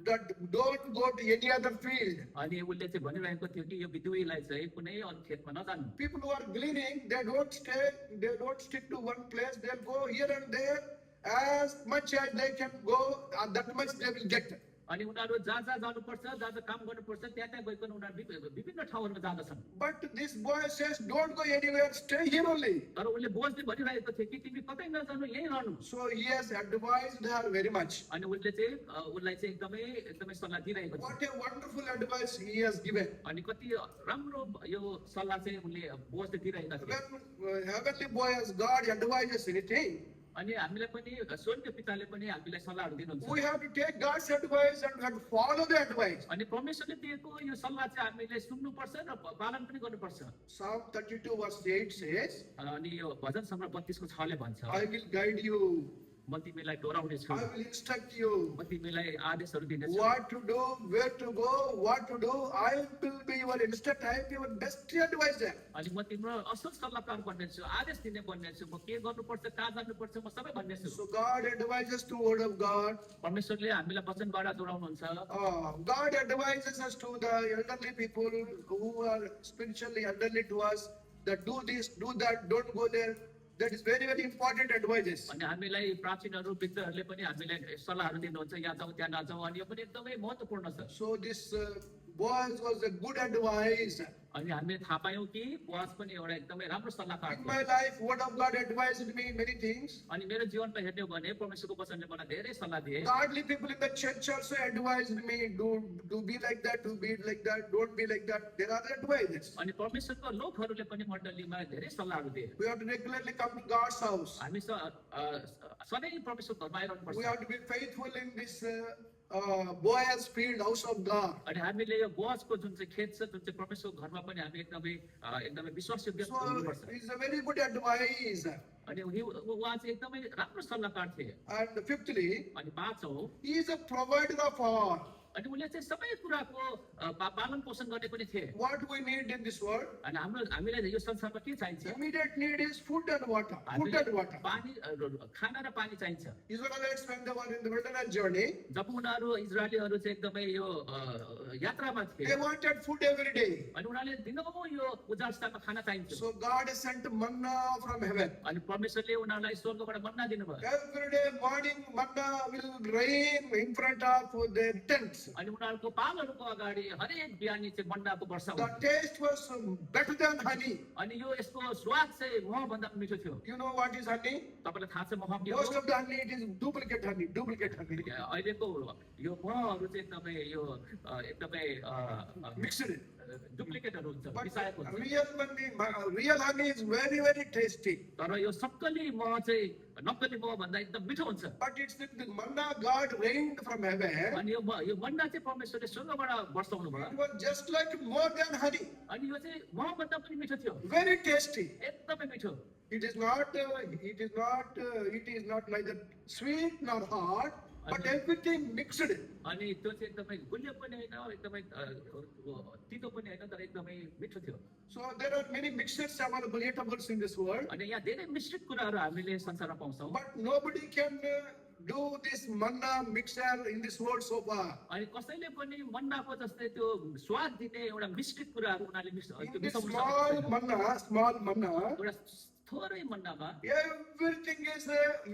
that don't go to any other field. अनि उसले चाहिँ भनिरहेको थियो कि यो विधुवीलाई चाहिँ कुनै अरू खेतमा नजानु। People who are gleaning, they don't stick to one place. They'll go here and there as much as they can go, that much they will get. अनि उनीहरू जहाँ जहाँ जानुपर्छ जहाँ जहाँ काम गर्नुपर्छ त्यहाँ गइकन उनीहरू विभिन्न ठाउँहरूमा जाँदछन्। But this boy says, don't go anywhere, stay here only. तर उसले बोझले भनिरहेको थियो कि तिमी कतै नजानु यही रहनु। So he has advised her very much. अनि उसले चाहिँ उसलाई चाहिँ एकदमै सल्लाह दिइरहेको थियो। What a wonderful advice he has given. अनि कति राम्रो यो सल्लाह चाहिँ उनले बोझले दिइरहेका थिए। When heavenly boy as God advises anything, अनि हामीलाई पनि स्वर्गीय पिताले पनि हामीलाई सल्लाहहरू दिनुहुन्छ We have to take God's advice and we have to follow the advice. अनि परमेश्वरले दिएको यो सल्लाह चाहिँ हामीले सुन्नुपर्छ र पालन पनि गर्नुपर्छ Psalm 32 verse 8 says, अनि यो भजन सङ्ग्रह 32 को 6 ले भन्छ I will guide you, म तिमीलाई डोराउने छु I will instruct you, म तिमीलाई आदेशहरू दिनेछु what to do, where to go, what to do. I will be your instructor, I will be your best advisor. अनि म तिम्रो असल सल्लाहकार बन्नेछु आदेश दिने बन्नेछु म के गर्नुपर्छ कहाँ जानुपर्छ म सबै भन्नेछु So God advises to word of God. परमेश्वरले हामीलाई वचनबाट दोहोऱ्याउनुहुन्छ God advises us to the elderly people who are spiritually elderly to us that do this, do that, don't go there. That is very, very important advices. अनि हामीलाई प्राचीनहरू वृद्धहरूले पनि हामीलाई सल्लाहहरू दिनुहुन्छ यहाँ जाउँ त्यहाँ नजाउँ अनि यो पनि एकदमै महत्त्वपूर्ण छ So this Boaz was a good advice. अनि हामीले थाहा पायौँ कि बोआज पनि एउटा एकदमै राम्रो सल्लाहकार In थियो my life, word of God advised me many things. अनि मेरो जीवनमा हेर्ने हो भने परमेश्वरको वचनले मलाई धेरै सल्लाह दिए Godly people in the church also advised me, do be like that, do be like that, don't be like that. There are advices. अनि परमेश्वरको लोकहरूले पनि मण्डलीमा धेरै सल्लाहहरू दिए We have to regularly come to God's house. हामी सधैँ परमेश्वर घरमा आइरहनु We पर्छ have to be faithful in this Boaz field, house of God. अनि हामीले यो बोआजको जुन चाहिँ खेत छ जुन चाहिँ परमेश्वरको घरमा पनि हामी एकदमै विश्वासयोग्य So हुनुपर्छ it's a very good advice. अनि उहाँ चाहिँ एकदमै राम्रो सल्लाहकार थिए And fifthly, अनि पाँचौँ he is a provider of all. अनि उनले चाहिँ सबै कुराको पालन पोषण गर्ने पनि थिए What we need in this world, अनि हामीलाई यो संसारमा के चाहिन्छ immediate need is food and water. Food हामीलाई and water. पानी खाना र पानी चाहिन्छ Israelites, when they were in the wilderness journey, जब उनीहरू इजरायलीहरू चाहिँ एकदमै यो यात्रामा they थिए wanted food every day. अनि उनीहरूले दिनौँ यो उजाडस्थानमा खाना चाहिन्छ So God sent manna from heaven. अनि परमेश्वरले उनीहरूलाई स्वर्गबाट मन्ना दिनुभयो Every day morning manna will rain in front of their tents. अनि उनीहरूको पालहरूको अगाडि हरेक बिहानी चाहिँ मन्नाको वर्षा The हुन्छ taste was better than honey. अनि यो यसको स्वाद चाहिँ महभन्दा पनि मिठो थियो You know what is honey? तपाईँलाई थाहा छ मह के Most हो of the honey it is duplicate honey, duplicate honey. अहिलेको यो महहरू चाहिँ एकदमै Mixed it. डुप्लिकेटहरू हुन्छ But मिसाएको हुन्छ real honey is very, very tasty. तर यो सक्कली मह चाहिँ नक्कली मह भन्दा एकदम मिठो हुन्छ But it's the manna God rained from heaven. अनि यो मन्ना चाहिँ परमेश्वरले स्वर्गबाट वर्षाउनु भयो It was just like more than honey. अनि यो चाहिँ महभन्दा पनि मिठो थियो Very tasty. एकदमै मिठो It is not neither sweet nor hot, but everything mixed. अनि त्यो चाहिँ एकदमै गुलियो पनि होइन एकदमै तितो पनि होइन तर एकदमै मिठो थियो So there are many mixtures available, eatables in this world, अनि यहाँ धेरै मिश्रित कुराहरू हामीले संसारमा पाउँछौँ but nobody can do this manna mixture in this world so far. अनि कसैले पनि मन्नाको जस्तै त्यो स्वाद दिने एउटा मिश्रित कुराहरू उनीहरूले In this मिसाउनु small manna, एउटा थोरै मन्नामा everything is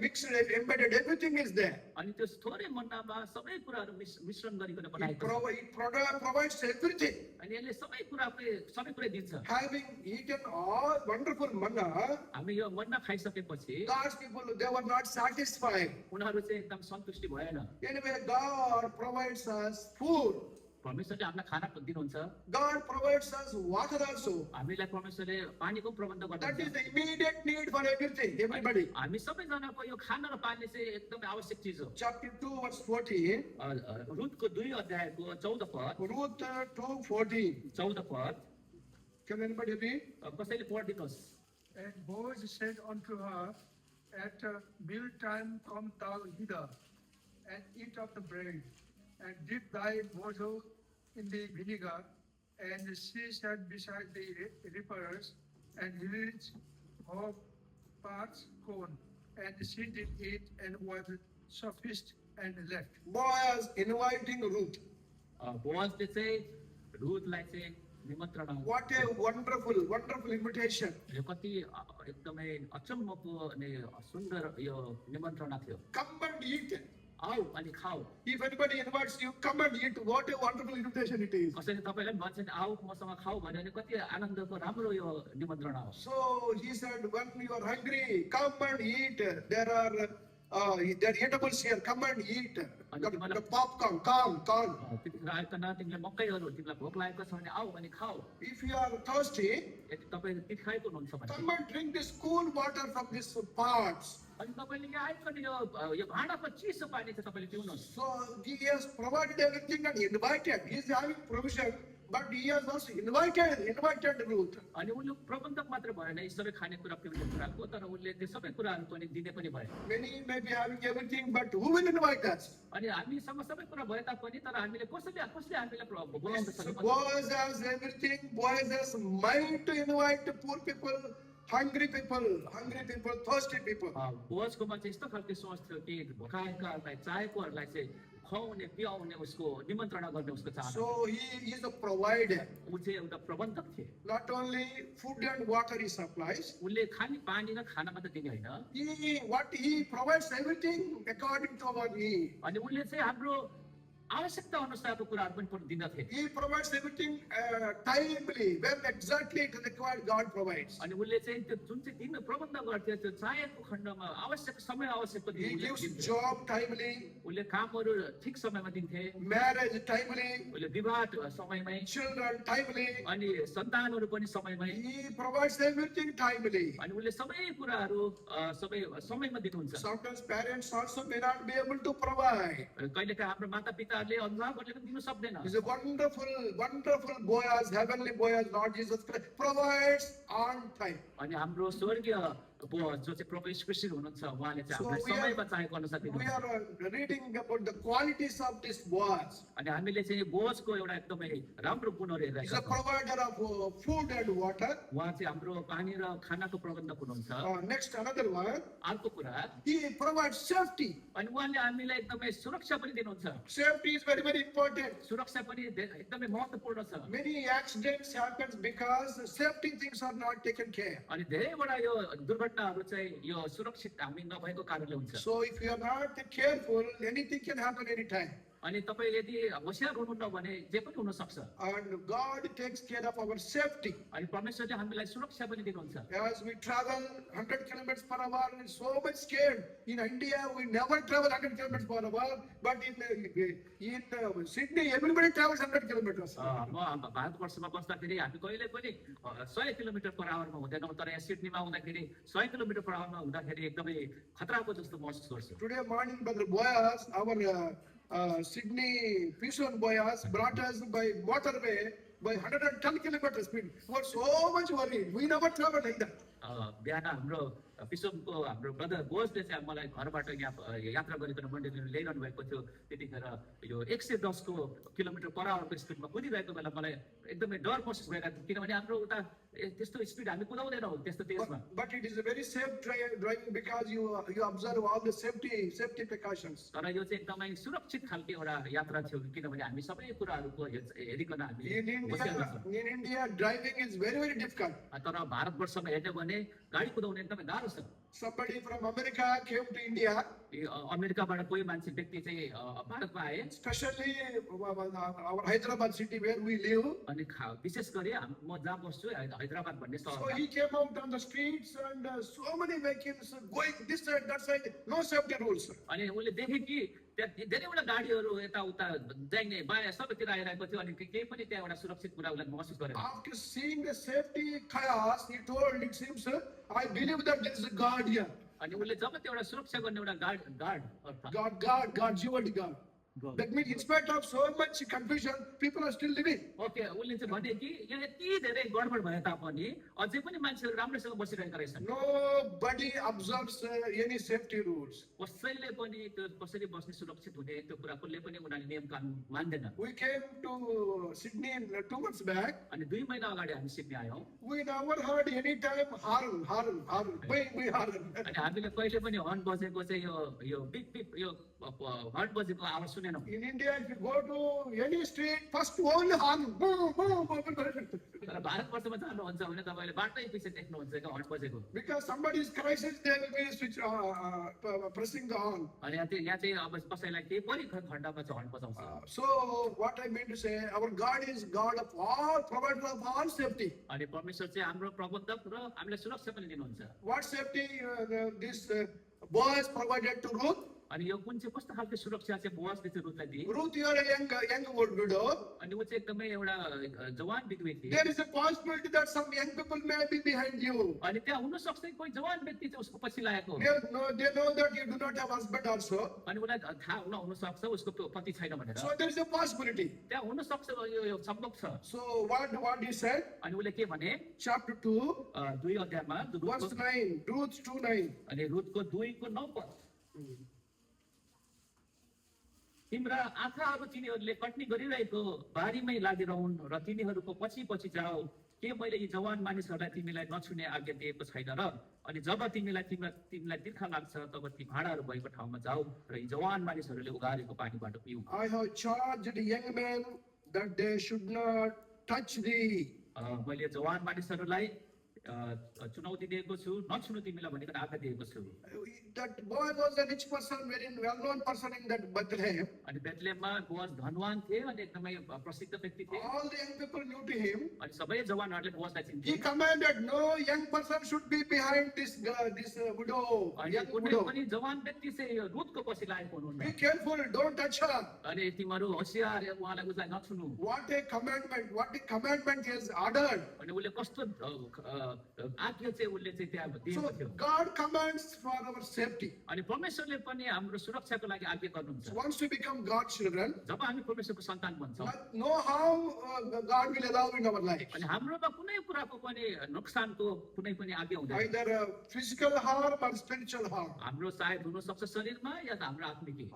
mixed, embedded, everything is there. अनि त्यो थोरै मन्नामा सबै कुराहरू मिश्रण गरिकन It बनाएको छ provides everything. अनि यसले सबै कुरा दिन्छ Having eaten all wonderful manna, हामी यो मन्ना खाइसकेपछि God's people, they were not satisfied. उनीहरू चाहिँ एकदम सन्तुष्टि भएन Anyway, God provides us food. परमेश्वरले हामीलाई खाना दिनुहुन्छ God provides us water also. हामीलाई परमेश्वरले पानीको प्रबन्ध That is गर्नुहुन्छ the immediate need for everything, everybody. हामी सबैजनाको यो खाना र पानी चाहिँ एकदमै आवश्यक चिज हो Chapter 2, verse 14. रुथको 2 अध्यायको 14 पद Ruth 2:14. 14 पद Can anybody read? कसैले पढिदिनुहोस् And Boaz said unto her, At mealtime come thou hither, and eat of the bread, and dip thy morsel in the vinegar. And she sat beside the reapers, and his her parts corn. And she did eat, and was sufficed, and left. Boaz inviting Ruth. बोआजले चाहिँ रुथलाई चाहिँ निमन्त्रणा What a wonderful, wonderful invitation. यो कति एकदमै अचम्मको अनि सुन्दर यो निमन्त्रणा थियो Come and eat. आऊ अनि खाऊ If anybody invites you, come and eat. What a wonderful invitation it is. कसैले तपाईँलाई पनि भन्छ नि आऊ मसँग खाऊ भन्यो भने कति आनन्दको राम्रो यो निमन्त्रणा हो So he said, when you are hungry, come and eat. There are There are eatables here. Come and eat. And The popcorn, corn. त्यतिखेर आइकन तिमीले मकैहरू तिमीलाई भोक लागेको छ भने आऊ भने खाऊ If you are thirsty, यदि तपाईँ तिर्खाएको हुनुहुन्छ भने come and drink this cool water from these pots. अनि तपाईँले यहाँ आइकन यो भाँडाको चिसो पानी चाहिँ तपाईँले पिउनुहोस् So he has provided everything and invited. He is having provision, but he has also invited Ruth. अनि उसले प्रबन्धक मात्र भएन यी सबै खानेकुरा पिउने कुराको तर उसले त्यो सबै कुराहरू पनि दिने पनि भयो Many may be having everything, but who will invite us? अनि हामीसँग सबै कुरा भए तापनि तर हामीले कसले हामीलाई बोलाउन So सक्छ Boaz has everything. Boaz has mind to invite poor people, hungry people, thirsty people. बोजकोमा चाहिँ यस्तो खालको सोच थियो कि भोकाएकाहरूलाई चाहेकोहरूलाई चाहिँ खुवाउने पियाउने उसको निमन्त्रणा गर्ने उसको चाहना So he is a provider. ऊ चाहिँ एउटा प्रबन्धक थिए Not only food and water he supplies, उसले खाने पानी र खाना मात्र दिने होइन he provides everything according to our need. अनि उसले चाहिँ हाम्रो आवश्यकता अनुसारको कुराहरू पनि दिँदथे He provides everything timely, when exactly it is required, God provides. अनि उसले चाहिँ त्यो जुन चाहिँ दिन प्रबन्ध गर्थ्यो त्यो चाहेको खण्डमा आवश्यक समय आवश्यकको He दिन gives job timely, उसले कामहरू ठिक समयमा दिन्थे marriage timely, उसले विवाह समयमै children timely. अनि सन्तानहरू पनि समयमै He provides everything timely. अनि उसले सबै कुराहरू सबै समयमा दिनुहुन्छ Sometimes parents also may not be able to provide. कहिलेकाहीँ हाम्रो माता पिताहरूले अभिभावकहरूले पनि दिनु सक्दैन He's a wonderful Boaz, heavenly Boaz, Lord Jesus Christ, provides on time. अनि हाम्रो स्वर्गीय जो चाहिँ प्रभु यीशु ख्रीष्ट हुनुहुन्छ उहाँले चाहिँ So हामीलाई we are- समयमा चाहेको अनुसार We दिनुहुन्छ are reading about the qualities of this Boaz. अनि हामीले चाहिँ बोजको एउटा एकदमै राम्रो गुणहरू He's हेरेका a छौँ provider of food and water. उहाँ चाहिँ हाम्रो पानी र खानाको प्रबन्धक हुनुहुन्छ Next, another one. अर्को कुरा He provides safety. अनि उहाँले हामीलाई एकदमै सुरक्षा पनि दिनुहुन्छ Safety is very important. सुरक्षा पनि एकदमै महत्त्वपूर्ण छ Many accidents happen because safety things are not taken care. अनि धेरैवटा यो दुर्घटनाहरू चाहिँ यो सुरक्षित हामी नभएको कारणले हुन्छ So if you are not careful, anything can happen anytime. अनि तपाईँ यदि होसियार हुनुहुन्न भने जे पनि हुन सक्छ And God takes care of our safety. अनि परमेश्वरले हामीलाई सुरक्षा पनि दिनुहुन्छ As we travel 100 kilometers per hour, we're so much scared. In India, we never travel 100 kilometers per hour, but in Sydney, everybody travels 100 kilometers. म भारतवर्षमा बस्दाखेरि हामी कहिले पनि 100 किलोमिटर पर आवरमा हुँदैनौँ तर यहाँ सिडनीमा हुँदाखेरि 100 किलोमिटर पर आवरमा हुँदाखेरि एकदमै खतराको जस्तो महसुस गर्छु Today morning, Brother Boaz, our Sydney Pishon Boaz, brought us by motorway by 110 kilometers speed. We were so much worried. We never traveled like that. बिहान हाम्रो पिसोमको हाम्रो ब्रदर बोजले चाहिँ मलाई घरबाट यहाँ यात्रा गरिकन मण्डलीले ल्याइरहनु भएको थियो त्यतिखेर यो 110 किलोमिटर पर आवरको स्पिडमा कुदिरहेको बेला मलाई एकदमै डर महसुस भइरहेको थियो किनभने हाम्रो उता त्यस्तो स्पिड हामी कुदाउँदैनौँ त्यस्तो तेजमा But it is a very safe driving because you observe all the safety precautions. तर यो चाहिँ एकदमै सुरक्षित खालको एउटा यात्रा थियो किनभने हामी सबै कुराहरूको हेरिकन हामी होसियार गर्छौँ। In India, driving is very difficult. तर भारतवर्षमा हेर्ने भने गाडी कुदाउने एकदमै गाह्रो छ Somebody from America came to India, अमेरिकाबाट कोही मान्छे व्यक्ति चाहिँ भारतमा आए especially our Hyderabad city where we live. अनि विशेष गरी म जहाँ बस्छु हैदराबाद भन्ने So सहरमा he came out on the streets and so many vehicles going this side, that side, no safety rules. अनि उसले देखे कि त्यहाँ धेरैवटा गाडीहरू यताउता जाइने बायाँ सबैतिर आइरहेको थियो अनि केही पनि त्यहाँ एउटा सुरक्षित कुरा उसलाई महसुस गरेन After seeing the safety chaos, he told, it seems, I believe that there is a God here. अनि उसले जब त्यो एउटा सुरक्षा गर्ने एउटा गार्ड अर्थात् God, Jehovah God. That means in spite of so much confusion, people are still living. Okay उसले चाहिँ भने कि यहाँ यति धेरै गडबड भए तापनि अझै पनि मान्छेहरू राम्रोसँग बसिरहेका रहेछन् Nobody observes any safety rules. कसैले पनि त्यो कसरी बस्ने सुरक्षित हुने त्यो कुरा कसले पनि उनीहरूले नियम कानुन मान्दैन We came to Sydney 2 months back. अनि 2 महिना अगाडि हामी सिडनी आयौँ We never heard any time horn. We horn. अनि हामीले कहिले पनि हर्न बजेको चाहिँ यो बिग यो हर्न बजेको आवाज सुनेनौँ। In India, if you go to any street, first only horn, boom, boom, boom, boom. तर भारतवर्षमा जानुहुन्छ भने तपाईँले बाटै पछि देख्नुहुन्छ क्या हर्न बजेको। Because somebody is crisis, they will be pressing the horn. अनि यहाँ चाहिँ अब कसैलाई केही परि खण्डमा चाहिँ हर्न बजाउँछ। So what I mean to say, our God is God of all, provider of all safety. अनि परमेश्वर चाहिँ हाम्रो प्रबन्धक र हामीलाई सुरक्षा पनि दिनुहुन्छ। What safety this Boaz provided to Ruth? अनि यो कुन चाहिँ कस्तो खालको सुरक्षा चाहिँ बोअजले चाहिँ रुथलाई दिए। Ruth, you are a young widow. अनि ऊ चाहिँ एकदमै एउटा जवान बिधुवी थिए। There is a possibility that some young people may be behind you. अनि त्यहाँ हुन सक्छ कोही जवान व्यक्ति चाहिँ उसको पछि लागेको। They know that you do not have husband also. अनि उसलाई थाहा हुन सक्छ उसको पति छैन भनेर। So there is a possibility. त्यहाँ हुन सक्छ यो सम्भव छ। So what he said, अनि उसले के भने chapter 2, 2 अध्यायमा verse 9, Ruth 2:9. अनि रुथको 2:9 पद। तिम्रा आँखाहरू तिनीहरूले कटनी गरिरहेको बारीमै लागिरहन् र तिनीहरूको पछि पछि जाऊ। के मैले यी जवान मानिसहरूलाई तिमीलाई नछुने आज्ञा दिएको छैन र? अनि जब तिमीलाई तिर्खा लाग्छ तब ती भाँडाहरू भएको ठाउँमा जाऊ र यी जवान मानिसहरूले उघारेको पानीबाट पिऊ। I have charged young men that they should not touch thee. मैले जवान मानिसहरूलाई चुनौती दिएको छु, नछुनु तिमीलाई भनेर आज्ञा दिएको छु। That boy was a rich person, very well-known person in that Bethlehem. अनि बेथलेहममा बोअज धनवान थिए अनि एकदमै प्रसिद्ध व्यक्ति थिए। All the young people knew to him. अनि सबै जवानहरूले बोअजलाई चिन्थे। He commanded no young person should be behind this widow. अनि Young कुनै widow. पनि जवान व्यक्ति चाहिँ यो रुथको पछि लागेको हुनुहुन्न। Be careful, don't touch her. अनि तिमीहरू होसियार उहाँलाई उसलाई नछुनु। What a commandment he has ordered. अनि उसले कस्तो आज्ञा चाहिँ उसले चाहिँ त्यहाँ दिएको So थियो। God commands for our safety. अनि परमेश्वरले पनि हाम्रो सुरक्षाको लागि आज्ञा गर्नुहुन्छ। So once we become God's children, जब हामी परमेश्वरको सन्तान बन्छौँ no harm God will allow in our life. अनि हाम्रोमा कुनै कुराको पनि नुकसानको कुनै पनि आज्ञा हुँदैन। Either physical harm or spiritual harm. हाम्रो सायद हुन सक्छ शरीरमा या त हाम्रो आत्मिकी।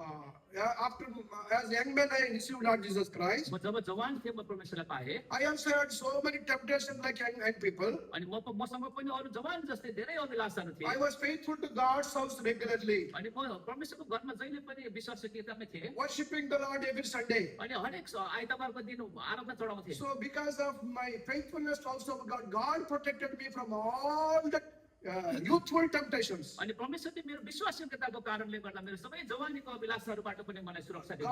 As young men, I received Lord Jesus Christ. म जब जवान थिएँ म परमेश्वरलाई पाएँ। I also had so many temptations like young people. अनि मसँग पनि अरू जवान जस्तै धेरै अभिलाषाहरू थिए। I was faithful to God's house regularly, अनि म परमेश्वरको घरमा जहिले पनि विश्वासयोग्यतामै थिएँ। worshiping the Lord every Sunday. अनि हरेक आइतबारको दिन आराधना चढाउँथे। So because of my faithfulness also, God protected me from all the youthful temptations. अनि परमेश्वरले मेरो विश्वासयोग्यताको कारणले गर्दा मेरो सबै जवानीको अभिलाषाहरूबाट पनि मलाई सुरक्षा दिनु।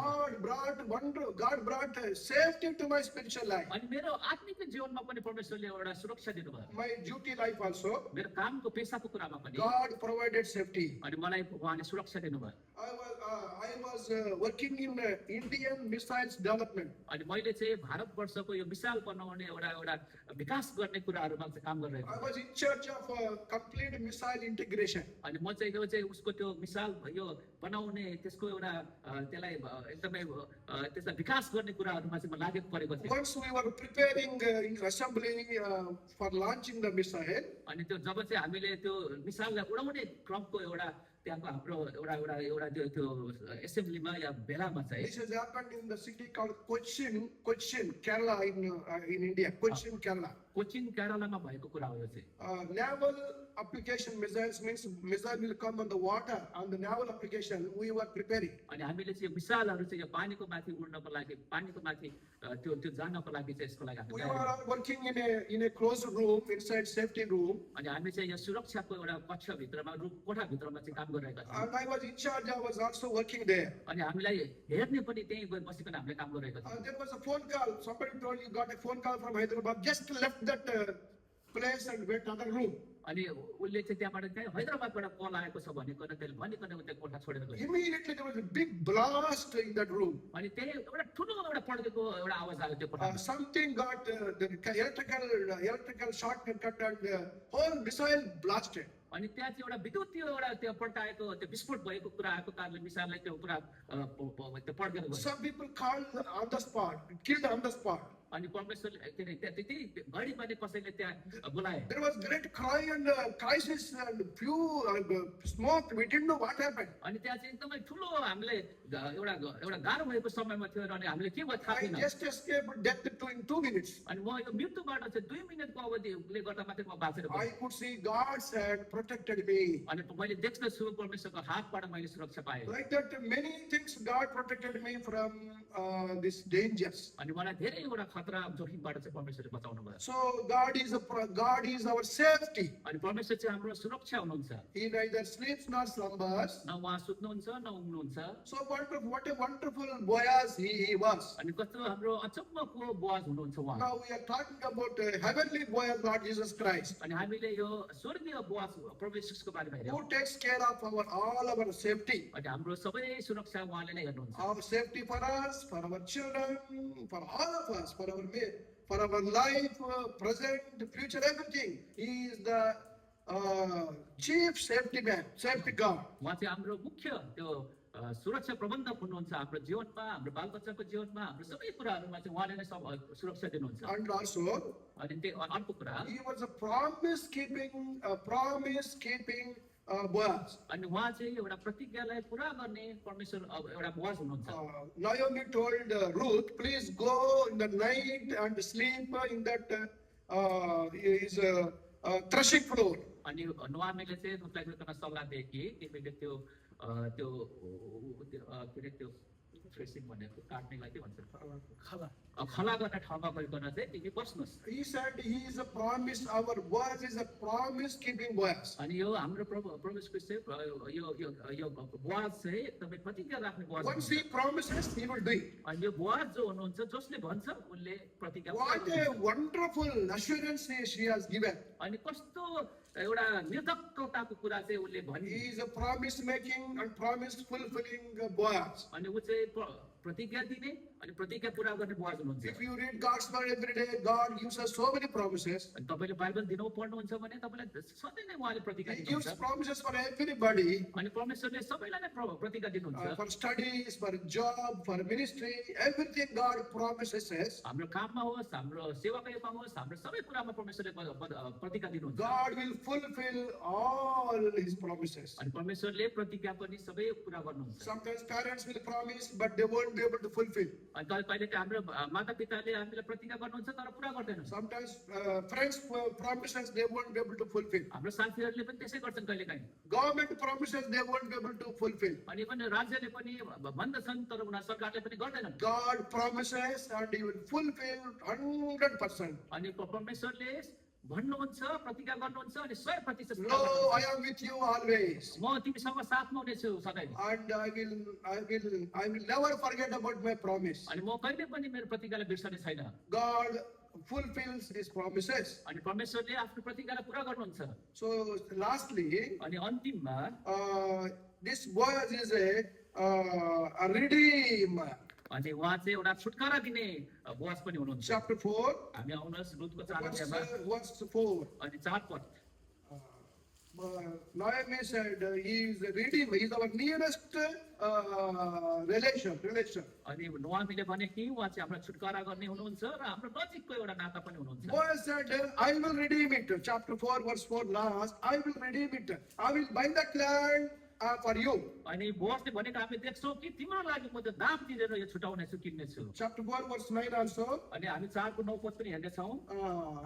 God brought safety to my spiritual life. अनि मेरो आत्मिक जीवनमा पनि परमेश्वरले एउटा सुरक्षा दिनुभयो। My duty life also, मेरो कामको पेसाको कुरामा पनि God provided safety. अनि मलाई उहाँले सुरक्षा दिनुभयो। I was working in Indian missiles development. अनि मैले चाहिँ भारतवर्षको यो मिसाइल बनाउने एउटा विकास गर्ने कुराहरूमा चाहिँ काम गरिरहेको I was in charge of complete missile integration. अनि म चाहिँ यो चाहिँ उसको त्यो मिसाइल यो बनाउने त्यसको एउटा त्यसलाई एकदमै त्यसलाई विकास गर्ने कुराहरूमा चाहिँ म लागेको परेको थिएँ। Once we were preparing in assembly for launching the missile, अनि त्यो जब चाहिँ हामीले त्यो मिसाइललाई उडाउने क्रमको एउटा त्यहाँको हाम्रो एउटा त्यो एसेम्ब्लीमा या बेलामा चाहिँ this has happened in the city called Cochin, Kerala in India. Cochin, Kerala. Cochin केरलामा भएको कुरा हो यो चाहिँ। Naval application missiles means missile will come on the water. On the naval application, we were preparing. अनि हामीले चाहिँ मिसाइलहरू चाहिँ यो पानीको माथि उड्नको लागि पानीको माथि त्यो जानको लागि चाहिँ यसको लागि We हामी were all working in a closed room, inside safety room. अनि हामी चाहिँ यो सुरक्षाको एउटा कक्षभित्रमा कोठाभित्रमा चाहिँ काम गरिरहेका छौँ। And I was in charge, I was also working there. अनि हामीलाई हेर्ने पनि त्यही बसिकन हामीले काम गरिरहेका छौँ। There was a phone call. Somebody told you got a phone call from Hyderabad. Just left that place and went to another room. अनि उसले चाहिँ त्यहाँबाट चाहिँ हैदराबादबाट कल आएको छ भनिकन त्यसले भनिकन त्यो कोठा छोडेर गयो। Immediately there was a big blast in that room. अनि त्यही एउटा ठुलो एउटा पड्केको एउटा आवाज आयो त्यो कोठामा। Something got the electrical short cut and the whole missile blasted. अनि त्यहाँ चाहिँ एउटा विद्युतीय एउटा त्यो पड्काएको त्यो विस्फोट भएको कुरा आएको कारणले मिसाइललाई त्यो पुरा त्यो पड्केर गयो। Some people killed on the spot. अनि परमेश्वरले के अरे त्यहाँ त्यति घडी पनि कसैले त्यहाँ बोलाए There was great cry and crisis and few smoke. We didn't know what happened. अनि त्यहाँ चाहिँ एकदमै ठुलो हामीले एउटा गाह्रो भएको समयमा थियो अनि हामीले के भयो थाहा I थिएन just escaped death in 2 minutes. अनि म यो मृत्युबाट चाहिँ 2 मिनटको अवधिले गर्दा मात्रै म बाँचेर I गएँ could see God's hand protected me. अनि मैले देख्दछु परमेश्वरको हातबाट मैले सुरक्षा पाएँ Like that, many things God protected me from these dangers. अनि मलाई धेरैवटा खतरा जोखिमबाट चाहिँ परमेश्वरले बचाउनु भयो So God is our safety. अनि परमेश्वर चाहिँ हाम्रो सुरक्षा हुनुहुन्छ He neither sleeps nor slumbers. न उहाँ सुत्नुहुन्छ न उङ्नुहुन्छ So wonderful, what a wonderful Boaz he was. अनि कस्तो हाम्रो अचम्मको बोआज हुनुहुन्छ उहाँ Now we are talking about heavenly Boaz, Lord Jesus Christ, अनि हामीले यो स्वर्गीय बोआज परमेश्वरको बारेमा हेऱ्यौँ who takes care of all our safety. अनि हाम्रो सबै सुरक्षा उहाँले नै हेर्नुहुन्छ Our safety for us, for our children, for all of us, for our life, present, future, everything. He is the chief safety man, safety God. उहाँ चाहिँ हाम्रो मुख्य त्यो सुरक्षा प्रबन्धक हुनुहुन्छ हाम्रो जीवनमा हाम्रो बालबच्चाको जीवनमा हाम्रो सबै कुराहरूमा चाहिँ उहाँले नै सब सुरक्षा दिनुहुन्छ And also, अनि त्यो अर्को कुरा he was a promise keeping Boaz. अनि उहाँ चाहिँ एउटा प्रतिज्ञालाई पुरा गर्ने परमेश्वर एउटा बोआज हुनुहुन्छ Naomi told Ruth, please go in the night and sleep in that his threshing floor. अनि नुहामीले चाहिँ उसलाई गइकन सल्लाह दिए कि तिमीले त्यो त्यो के अरे त्यो थ्रेसिङ भनेको काट्नेलाई के भन्छ खला गर्ने ठाउँमा गइकन चाहिँ तिमी बस्नुहोस् He said he is a promise, our Boaz is a promise keeping Boaz. अनि यो हाम्रो परमेश्वर चाहिँ यो बोआज चाहिँ एकदमै प्रतिज्ञा राख्ने बोआज Once हुनुहुन्छ। he promises, he will do it. अनि यो बोआज जो हुनुहुन्छ जसले भन्छ उसले प्रतिज्ञा What पुरा a गर्नुहुन्छ। wonderful assurance she has given. अनि कस्तो एउटा निर्धक्कताको कुरा चाहिँ उसले भनि He is a promise making and promise fulfilling Boaz. अनि ऊ चाहिँ प्रतिज्ञा दिने अनि प्रतिज्ञा पुरा गर्ने बोआज हुनुहुन्छ If you read God's word every day, God gives us so many promises. अनि तपाईँले बाइबल दिनौ पढ्नुहुन्छ भने तपाईँलाई सधैँ नै उहाँले प्रतिज्ञा He gives दिनुहुन्छ promises for everybody, अनि परमेश्वरले सबैलाई नै प्रतिज्ञा दिनुहुन्छ for studies, for job, for ministry, everything God promises us. हाम्रो काममा होस् हाम्रो सेवाकायमा होस् हाम्रो सबै कुरामा परमेश्वरले प्रतिज्ञा दिनुहुन्छ God will fulfill all his promises. अनि परमेश्वरले प्रतिज्ञा पनि सबै पुरा गर्नुहुन्छ Sometimes parents will promise, but they won't be able to fulfill. अनि कहिले हाम्रो मातापिताले हामीलाई प्रतिज्ञा गर्नुहुन्छ तर पुरा गर्दैन Sometimes friends promises, they won't be able to fulfill. हाम्रो साथीहरूले पनि त्यसै गर्छन् कहिले काहीँ Government promises, they won't be able to fulfill. अनि पनि राज्यले पनि भन्दछन् तर उनीहरू सरकारले पनि गर्दैनन् God promises and he will fulfill 100%. अनि परमेश्वरले भन्नुहुन्छ प्रतिज्ञा गर्नुहुन्छ अनि 100% Lo, I am with you always. म तिमीसँग साथमा हुनेछु सधैँ And I will never forget about my promise. अनि म कहिले पनि मेरो प्रतिज्ञालाई बिर्सने छैन God fulfills his promises. अनि परमेश्वरले आफ्नो प्रतिज्ञालाई पुरा गर्नुहुन्छ So lastly, अनि अन्तिममा this Boaz is a redeemer. अनि उहाँ चाहिँ एउटा छुटकारा दिने बोआज पनि हुनुहुन्छ Chapter 4, हामी आउनुहोस् लुतको 4 अध्यायमा verse 4. अनि 4 पद Naomi said he is a redeemer. He is our nearest relation. अनि नुहामीले भने कि उहाँ चाहिँ हाम्रो छुटकारा गर्ने हुनुहुन्छ र हाम्रो नजिकको एउटा नाता पनि हुनुहुन्छ Boaz said, I will redeem it. Chapter 4, verse 4 last. I will redeem it. I will buy that land for you. अनि बोआजले भनेको हामी देख्छौँ कि तिम्रो लागि म त दाम तिरेर यो छुटाउनेछु किन्नेछु Chapter 4, verse 9 also. अनि हामी 4 को 9 पद पनि हेर्नेछौँ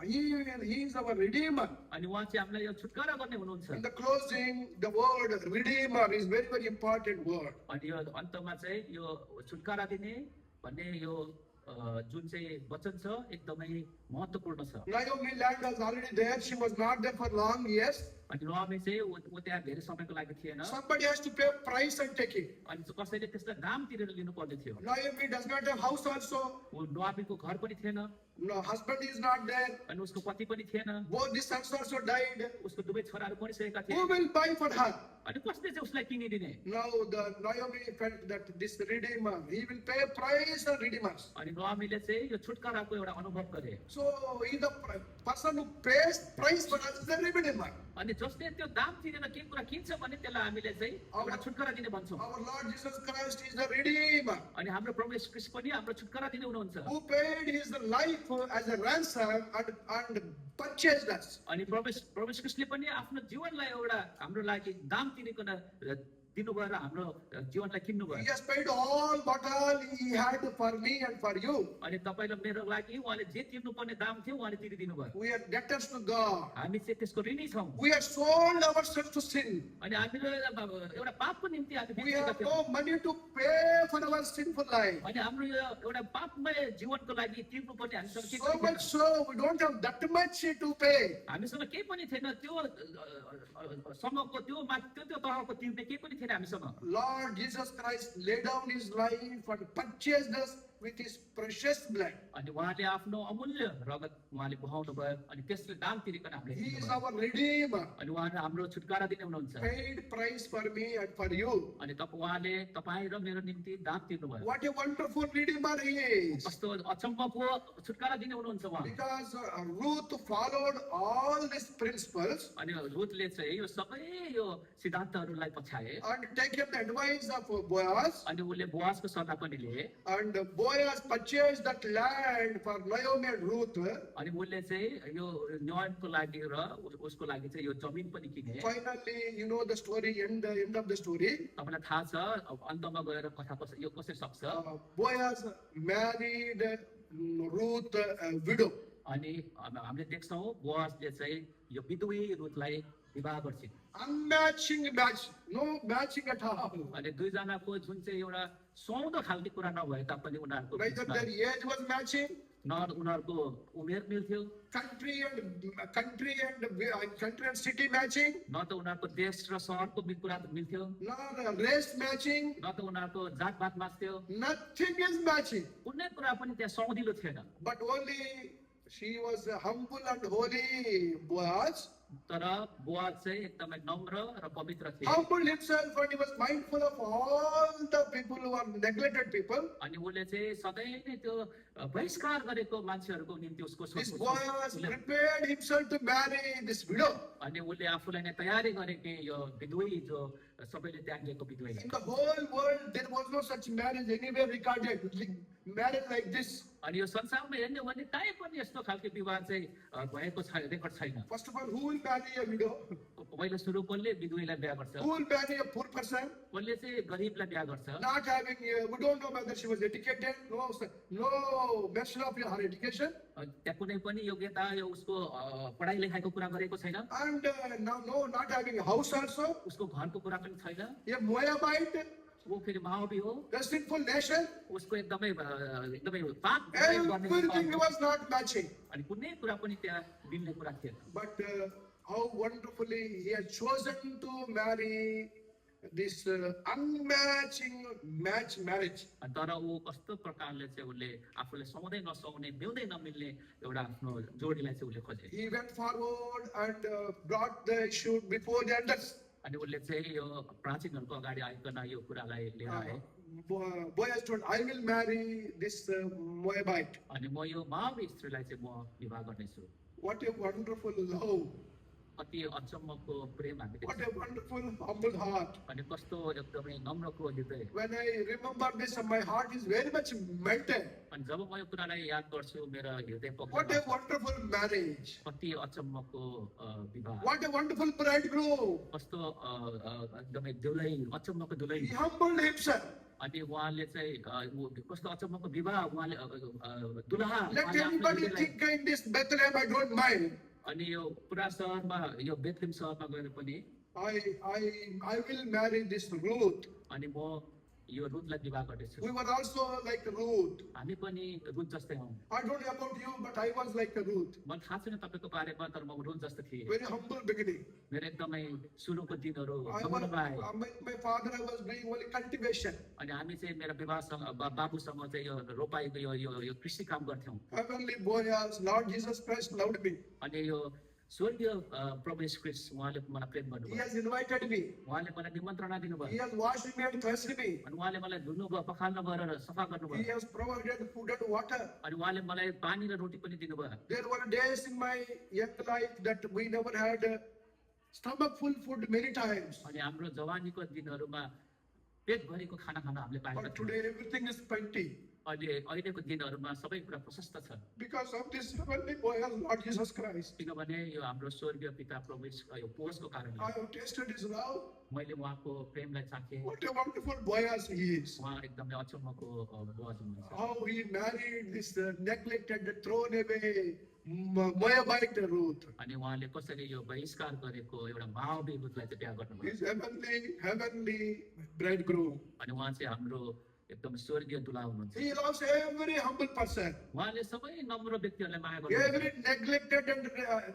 He is our redeemer. अनि उहाँ चाहिँ हामीलाई यो छुटकारा गर्ने हुनुहुन्छ In the closing, the word redeemer is very, very important word. अनि यो अन्तमा चाहिँ यो छुटकारा दिने भन्ने यो जुन चाहिँ वचन छ एकदमै महत्त्वपूर्ण छ Naomi land was already there. She was not there for long years. अनि नुहामी चाहिँ ऊ त्यहाँ धेरै समयको लागि थिएन Somebody has to pay price and take it. अनि कसैले त्यसलाई दाम तिरेर लिनुपर्ने थियो Naomi does not have house also. ऊ नुहामीको घर पनि थिएन No, husband is not there. अनि उसको पति पनि थिएन Both the sons also died. उसको दुवै छोराहरू मरिसकेका थिए Who will buy for her? अनि कसले चाहिँ उसलाई किनिदिने Now the Naomi felt that this redeemer, he will pay price and redeem us. अनि नुहामीले चाहिँ यो छुटकाराको एउटा अनुभव गरे So he is the person who pays price for us is the redeemer. अनि जसले त्यो दाम तिरेर केही कुरा किन्छ भने त्यसलाई हामीले चाहिँ एउटा छुटकारा दिने भन्छौँ। Our Lord Jesus Christ is the redeemer अनि हाम्रो प्रभु येशू ख्रीष्ट पनि हाम्रो छुटकारा दिने हुनुहुन्छ। who paid his life as a ransom and purchased us. अनि प्रभु येशू ख्रीष्टले पनि आफ्नो जीवनलाई एउटा हाम्रो लागि दाम तिरिकन दिनुभयो र हाम्रो जीवनलाई किन्नुभयो। He has paid all what all he had for me and for you. अनि तपाईँ र मेरो लागि उहाँले जे तिर्नुपर्ने दाम थियो उहाँले तिरिदिनु भयो। We are debtors to God. हामी चाहिँ त्यसको ऋणी छौँ। We have sold ourselves to sin. अनि हामीले एउटा पापको निम्ति हामी We बेचेका have थियौँ। no money to pay for our sinful life. अनि हाम्रो यो एउटा पापमय जीवनको लागि तिर्नुपर्ने हामीसँग केही So पनि much थिएन। so we don't have that much to pay. हामीसँग केही पनि थिएन त्यो समयको त्यो तहको तिर्ने केही पनि थिएन हामीसँग। Lord Jesus Christ laid down his life and purchased us with his precious blood. अनि उहाँले आफ्नो अमूल्य रगत उहाँले बहाउनु भयो अनि त्यसले दाम तिरिकन हामीले He किन्नु is भयो। our redeemer. अनि उहाँले हाम्रो छुटकारा दिने हुनुहुन्छ। Paid price for me and for you. अनि उहाँले तपाईँ र मेरो निम्ति दाम तिर्नुभयो। What a wonderful redeemer he is. कस्तो अचम्मको छुटकारा दिने हुनुहुन्छ उहाँ। Because Ruth followed all these principles अनि रुथले चाहिँ यो सबै यो सिद्धान्तहरूलाई पछ्याए and taken the advice of Boaz. अनि उसले बोआजको सल्लाह पनि लिए And Boaz purchased that land for Naomi and Ruth. अनि उसले चाहिँ यो न्यायको लागि र उसको लागि चाहिँ यो जमिन पनि किने। Finally, you know the story, end of the story. तपाईँलाई थाहा छ अब अन्तमा गएर कथा यो कसरी सक्छ। Boaz married Ruth, a widow. अनि हामीले देख्छौँ बोआजले चाहिँ यो विधुवी रुथलाई विवाह गर्छिन्। Unmatching match, no matching at all. अनि दुईजनाको जुन चाहिँ एउटा सुहाउँदो खालको कुरा नभए तापनि उनीहरूको Neither बिचमा their age was matching. न उनीहरूको उमेर मिल्थ्यो Country and city matching. न त उनीहरूको देश र सहरको कुरा मिल्थ्यो Not race matching. न त उनीहरूको जातपात मास्थ्यो। Nothing is matching. कुनै कुरा पनि त्यहाँ सौदिलो थिएन। But only she was humble and holy, Boaz. तर बोआज चाहिँ एकदमै नम्र र पवित्र थिए। Humbled himself and he was mindful of all the people who are neglected people. अनि उसले चाहिँ सधैँ नै त्यो बहिष्कार गरेको मान्छेहरूको निम्ति उसको This सोच Boaz prepared himself to marry this widow. अनि उसले आफूलाई नै तयारी गरे कि यो विधुवी जो सबैले त्यागेको विधुवी। In the whole world, there was no such marriage anywhere recorded. Marriage like this. अनि यो संसारमा हेर्ने हो भने कहीँ पनि यस्तो खालको विवाह चाहिँ भएको रेकर्ड छैन। First of all, who will marry a widow? पहिलो सुरु कसले विधुवीलाई बिहा गर्छ? Who will marry a poor person? कसले चाहिँ गरिबलाई बिहा गर्छ? Not having, we don't know whether she was educated. No mention of her education. त्यहाँ कुनै पनि योग्यता यो उसको पढाइ लेखाइको कुरा गरेको छैन। And not having a house also. उसको घरको कुरा पनि छैन। A Moabite, वो फेरि माओबी हो। a sinful nation. उसको एकदमै पाप Everything was not matching. अनि कुनै कुरा पनि त्यहाँ मिल्ने कुरा थिएन। But how wonderfully he had chosen to marry this unmatching marriage. तर ऊ कस्तो प्रकारले चाहिँ उसले आफूले सुहाउँदै नसुहाउने मिल्दै नमिल्ने एउटा आफ्नो जोडीलाई चाहिँ उसले खोजे। He went forward and brought the issue before the elders. अनि उसले चाहिँ यो प्राचीनहरूको अगाडि आइकन यो कुरालाई लिएर आए। Boaz told, I will marry this Moabite. अनि म यो माओबी स्त्रीलाई चाहिँ म विवाह गर्नेछु। What a wonderful love. कति अचम्मको प्रेम हामी What देख्छौँ। a wonderful humble heart. अनि कस्तो एकदमै नम्रको हृदय। When I remember this, my heart is very much melted. अनि जब म यो कुरालाई याद गर्छु मेरो हृदय What a पक्ष wonderful marriage. कति अचम्मको विवाह। What a wonderful bridegroom. कस्तो एकदमै दुलै अचम्मको दुलै। He humbled himself. अनि उहाँले चाहिँ कस्तो अचम्मको विवाह उहाँले दुलहा Let उहाँले आफ्नो anybody हृदयलाई- think in this Bethlehem, I don't mind. अनि यो पुरा सहरमा यो बेथलेम सहरमा गएर पनि I will marry this Ruth. अनि म यो रुथलाई विवाह गर्नेछु। We were also like Ruth. हामी पनि रुथ जस्तै हौँ। I don't know about you, but I was like Ruth. मलाई थाहा छैन तपाईँको बारेमा तर म रुथ जस्तो थिएँ। Very humble beginning. मेरो एकदमै सुरुको दिनहरू I was, नम्रमा आए। my father, I was doing only cultivation. अनि हामी चाहिँ मेरो विवाहसँग बाबुसँग चाहिँ यो रोपाइको यो कृषि काम गर्थ्यौँ। Heavenly Boaz, Lord Jesus Christ loved me. अनि यो स्वर्गीय प्रभु येशू ख्रीष्ट उहाँले मलाई प्रेम He गर्नुभयो has invited me. उहाँले मलाई निमन्त्रणा He दिनुभयो has washed me and cleansed me. अनि उहाँले मलाई धुनुभयो पखाल्नु भयो र सफा He गर्नुभयो has provided food and water. अनि उहाँले मलाई पानी र रोटी पनि दिनुभयो There were days in my young life that we never had stomach full food many times. अनि हाम्रो जवानीको दिनहरूमा पेटभरिको खाना खान हामीले पाएका But थियौँ today everything is plenty. अहिलेको दिनहरूमा सबै कुरा प्रशस्त छ Because of this heavenly boy, Lord Jesus Christ. किनभने यो हाम्रो स्वर्गीय पिता प्रभु यो पोषको कारणले I have tasted his love. मैले उहाँको प्रेमलाई चाखेँ What a wonderful boy as he is. उहाँ एकदमै अचम्मको बुवा हुनुहुन्छ How he married this neglected, thrown away Moabite Ruth. अनि उहाँले कसरी यो बहिष्कार गरेको एउटा माओवी रुथलाई चाहिँ बिहा गर्नुभयो His heavenly bridegroom. अनि उहाँ चाहिँ हाम्रो एकदम स्वर्गीय दुला हुनुहुन्छ He loves every humble person, उहाँले सबै नम्र व्यक्तिहरूलाई माया गर्नुहुन्छ every neglected and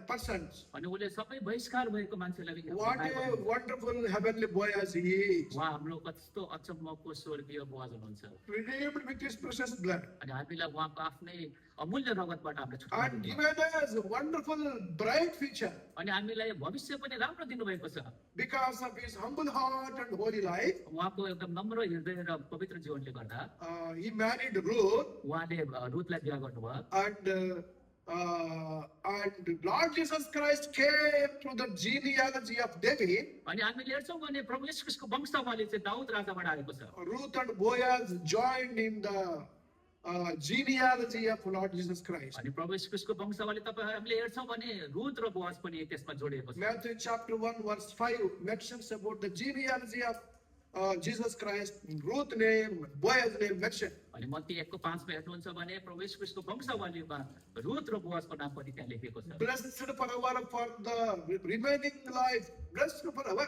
persons. अनि उसले सबै बहिष्कार भएको मान्छेलाई पनि What माया a गर्नुहुन्छ। wonderful heavenly boy as he is. उहाँ हाम्रो कस्तो अचम्मको स्वर्गीय बुवा हुनुहुन्छ Redeemed with his precious blood. अनि हामीलाई उहाँको आफ्नै अमूल्य रगतबाट हामीले छुटकारा And दिनुभयो। given us a wonderful bright future. अनि हामीलाई भविष्य पनि राम्रो दिनुभएको छ Because of his humble heart and holy life, उहाँको एकदम नम्र हृदय र पवित्र जीवनले गर्दा he married Ruth. उहाँले रुथलाई बिहा गर्नुभयो And Lord Jesus Christ came through the genealogy of David. अनि हामीले हेर्छौँ भने प्रभु येशू ख्रीष्टको वंशावली चाहिँ दाउद राजाबाट आएको छ Ruth and Boaz joined in the genealogy of Lord Jesus Christ. अनि प्रभु येशू ख्रीष्टको वंशावली तपाईँ हामीले हेर्छौँ भने रुथ र बोआज पनि त्यसमा जोडिएको छ Matthew chapter 1 verse 5 mentions about the genealogy of Jesus Christ. Ruth name, Boaz name mentioned. अनि मत्ती 1:5 मा हेर्नुहुन्छ भने प्रभु येशू ख्रीष्टको वंशावलीमा रुथ र बोआजको नाम पनि त्यहाँ लेखेको छ Blessed forever for the remaining life. Blessed forever.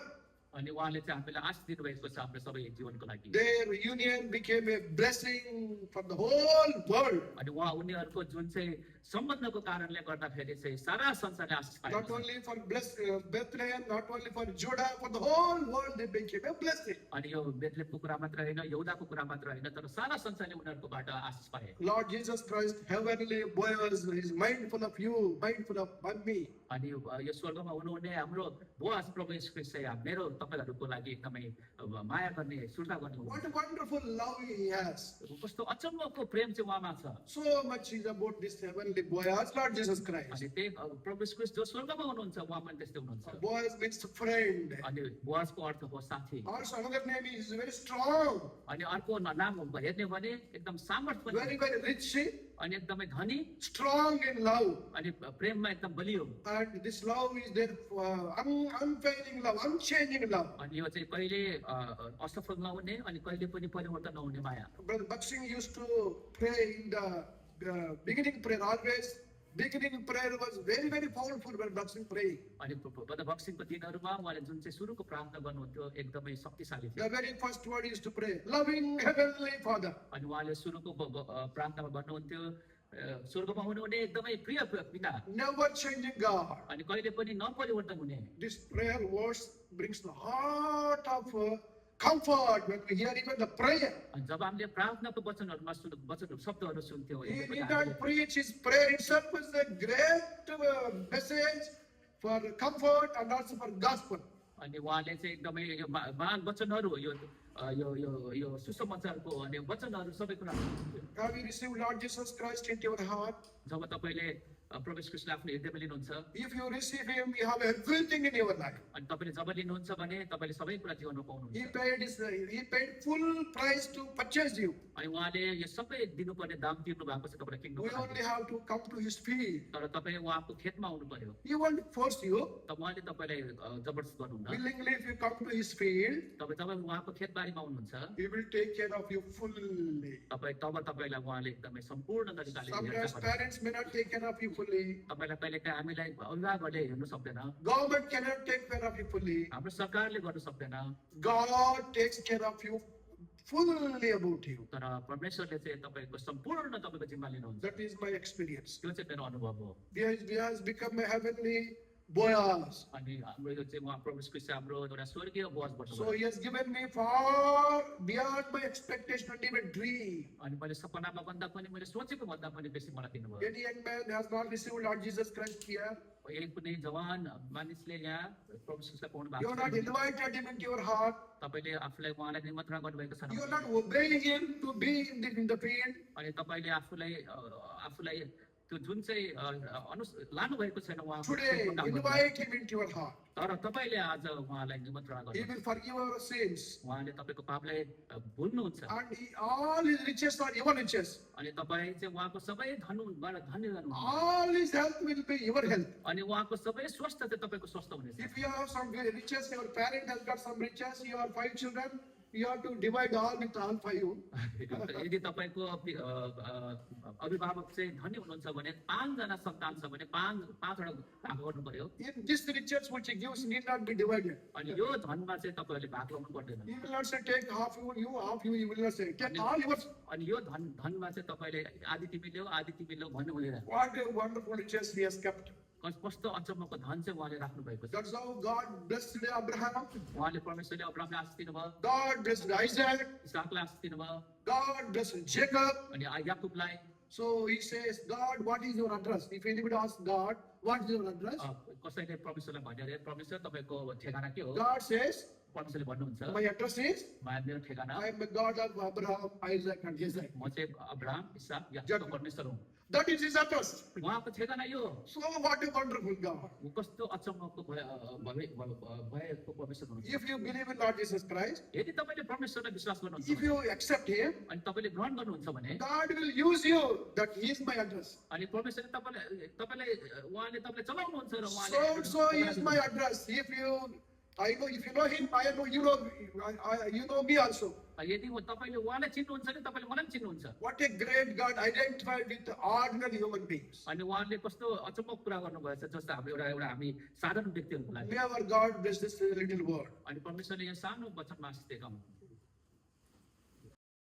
अनि उहाँले चाहिँ हामीलाई आश दिनुभएको छ हाम्रो सबै जीवनको लागि Their union became a blessing for the whole world. अनि उनीहरूको जुन चाहिँ सम्बन्धको कारणले गर्दाखेरि चाहिँ सारा संसारले आशिष पाएको Not छ only for Bethlehem, not only for Judah, for the whole world they became a blessing. अनि यो बेथलेहमको कुरा मात्र होइन यहुदाको कुरा मात्र होइन तर सारा संसारले उनीहरूकोबाट आशिष पाए Lord Jesus Christ, heavenly Boaz, is mindful of you, mindful of me. अनि यो स्वर्गमा हुनुहुने हाम्रो बोआज प्रभु येशू ख्रीष्ट चाहिँ मेरो तपाईहरूको लागि एकदमै माया गर्ने सुर्ता गर्ने What हुनुहुन्छ a wonderful love he has. कस्तो अचम्मको प्रेम चाहिँ उहाँमा छ So much is about this heavenly Boaz, Lord Jesus Christ. अनि त्यही प्रभु येशू ख्रीष्ट जो स्वर्गमा हुनुहुन्छ उहाँ पनि त्यस्तै हुनुहुन्छ Boaz means friend. अनि बोआजको अर्थ हो साथी Also another name is very strong, अनि अर्को नाम हेर्ने भने एकदम सामर्थ पनि very, very rich, अनि एकदमै धनी strong in love. अनि प्रेममा एकदम बलियो And this love is their unfailing love, unchanging love. अनि यो चाहिँ कहिले असफल नहुने अनि कहिले पनि परिवर्तन नहुने माया Brother Bakshing used to pray in the beginning prayer always. Beginning prayer was very, very powerful when Bakshing prayed. अनि भक्सिङको दिनहरूमा उहाँले जुन चाहिँ सुरुको प्रार्थना गर्नुहुन्थ्यो एकदमै शक्तिशाली थियो The very first word is to pray, loving heavenly Father. अनि उहाँले सुरुको प्रार्थनामा भन्नुहुन्थ्यो स्वर्गमा हुनुहुने एकदमै प्रिय पिता Never changing God. अनि कहिले पनि नपरिवर्तन हुने This prayer verse brings the heart of comfort when we hear even the prayer. अनि जब हामीले प्रार्थनाको वचनहरूमा वचन शब्दहरू सुन्थ्यौँ He एकदमै did हामीले- not preach his prayer itself was a great message for comfort and also for gospel. अनि उहाँले चाहिँ एकदमै यो महान वचनहरू यो सुसमाचारको अनि वचनहरू सबै कुरा सुन्थ्यो। Have you received Lord Jesus Christ into your heart? जब तपाईँले प्रवेश कृष्ण आफ्नो हृदयमा लिनुहुन्छ If you receive him, you have everything in your life. अनि तपाईँले जब लिनुहुन्छ भने तपाईँले सबै कुरा जीवनमा He पाउनुहुन्छ he paid full price to purchase you. अनि उहाँले यो सबै दिनुपर्ने दाम तिर्नु भएको छ तपाईँलाई किन्नु We only have to come to his feet. तर तपाईँ उहाँको खेतमा आउनु पर्यो He won't force you. त उहाँले तपाईँलाई जबरजस्त गर्नुहुन्न Willingly, if you come to his field, तपाईँ जब उहाँको खेतबारीमा आउनुहुन्छ he will take care of you fully. तपाईँलाई उहाँले एकदमै सम्पूर्ण तरिकाले Sometimes हेर्छ parents may not take care of you fully. तपाईँलाई कहिलेकाहीँ हामीलाई अभिभावकहरूले हेर्नु सक्दैन Government cannot take care of you fully. हाम्रो सरकारले गर्नु सक्दैन God takes care of you fully about you. तर परमेश्वरले चाहिँ तपाईँको सम्पूर्ण तपाईँको जिम्मा लिनुहुन्छ That is my experience. त्यो चाहिँ मेरो अनुभव हो He has become a heavenly Boaz. अनि हाम्रो यो चाहिँ उहाँ परमेश्वर चाहिँ हाम्रो एउटा स्वर्गीय बोआज So भन्नुभयो he has given me far beyond my expectation and even dream. अनि मैले सपनामा भन्दा पनि मैले सोचेको भन्दा पनि बेसी मलाई दिनुभयो Any young man has not received Lord Jesus Christ here. यही कुनै जवान मानिसले यहाँ प्रभु यीशुलाई पाउनु You are not भएको छ invited him into your heart. तपाईँले आफूलाई उहाँलाई निमन्त्रणा गर्नुभएको छ You are not obeying him to be in the field. अनि तपाईँले आफूलाई त्यो जुन चाहिँ लानुभएको छैन Today, उहाँ invite him into your heart. तर तपाईँले आज उहाँलाई निमन्त्रणा He गर्नु will forgive our sins. उहाँले तपाईँको पापलाई भुल्नुहुन्छ And all his riches are your riches. अनि तपाईँ चाहिँ उहाँको सबै धनबाट धन्य गर्नुहुन्छ All his health will be your health. अनि उहाँको सबै स्वास्थ्य चाहिँ तपाईँको स्वास्थ्य हुनेछ If you have some riches, your parent has got some riches, you have 5 children, you have to divide all with all 5. यदि तपाईँको अभिभावक चाहिँ धनी हुनुहुन्छ भने 5 जना सन्तान छ भने 5वटा भाग गर्नु पर्यो In this riches which he gives need not be divided. अनि यो धनमा चाहिँ तपाईँहरूले भाग लाउनु पर्दैन He will not say take half you, half you. He will not say take all yours. अनि यो धनमा चाहिँ तपाईँले आदि तिमी ल्याऊ भन्नु हुँदैन What a wonderful riches he has kept. कस्तो अचम्मको धन चाहिँ उहाँले राख्नु भएको छ That's how God blessed Abraham. उहाँले परमेश्वरले अब्राहमलाई आशीष दिनुभयो God blessed Isaac. इसाकलाई आशीष दिनुभयो God blessed Jacob. अनि याकुबलाई So he says, God, what is your address? If anybody asks God, what is your address? कसैले परमेश्वरलाई भन्यो अरे परमेश्वर तपाईँको ठेगाना के हो God says, परमेश्वरले भन्नुहुन्छ my address is, मेरो ठेगाना I am the God of Abraham, Isaac, and Isaac. म चाहिँ अब्राहम इसाक याकुबको परमेश्वर हुँ That is his address. उहाँको ठेगाना यो हो So what a wonderful God. ऊ कस्तो अचम्मको भएको परमेश्वर हुनुहुन्छ If you believe in Lord Jesus Christ, यदि तपाईँले परमेश्वरलाई विश्वास गर्नुहुन्छ if you accept him, अनि तपाईँले ग्रहण गर्नुहुन्छ भने God will use you. That he is my address. अनि परमेश्वरले तपाईँलाई उहाँले तपाईँलाई चलाउनुहुन्छ र So he is my address. If you know him, I know you know me also. यदि तपाईँले उहाँलाई चिन्नुहुन्छ भने तपाईँले मलाई पनि चिन्नुहुन्छ What a great God identified with ordinary human beings. अनि उहाँले कस्तो अचम्मको कुरा गर्नुभएछ जस्तो हाम्रो एउटा हामी साधारण व्यक्तिहरूको लागि May our God bless this little word. अनि परमेश्वरले यहाँ सानो वचनमा आशिष दिएका हुन्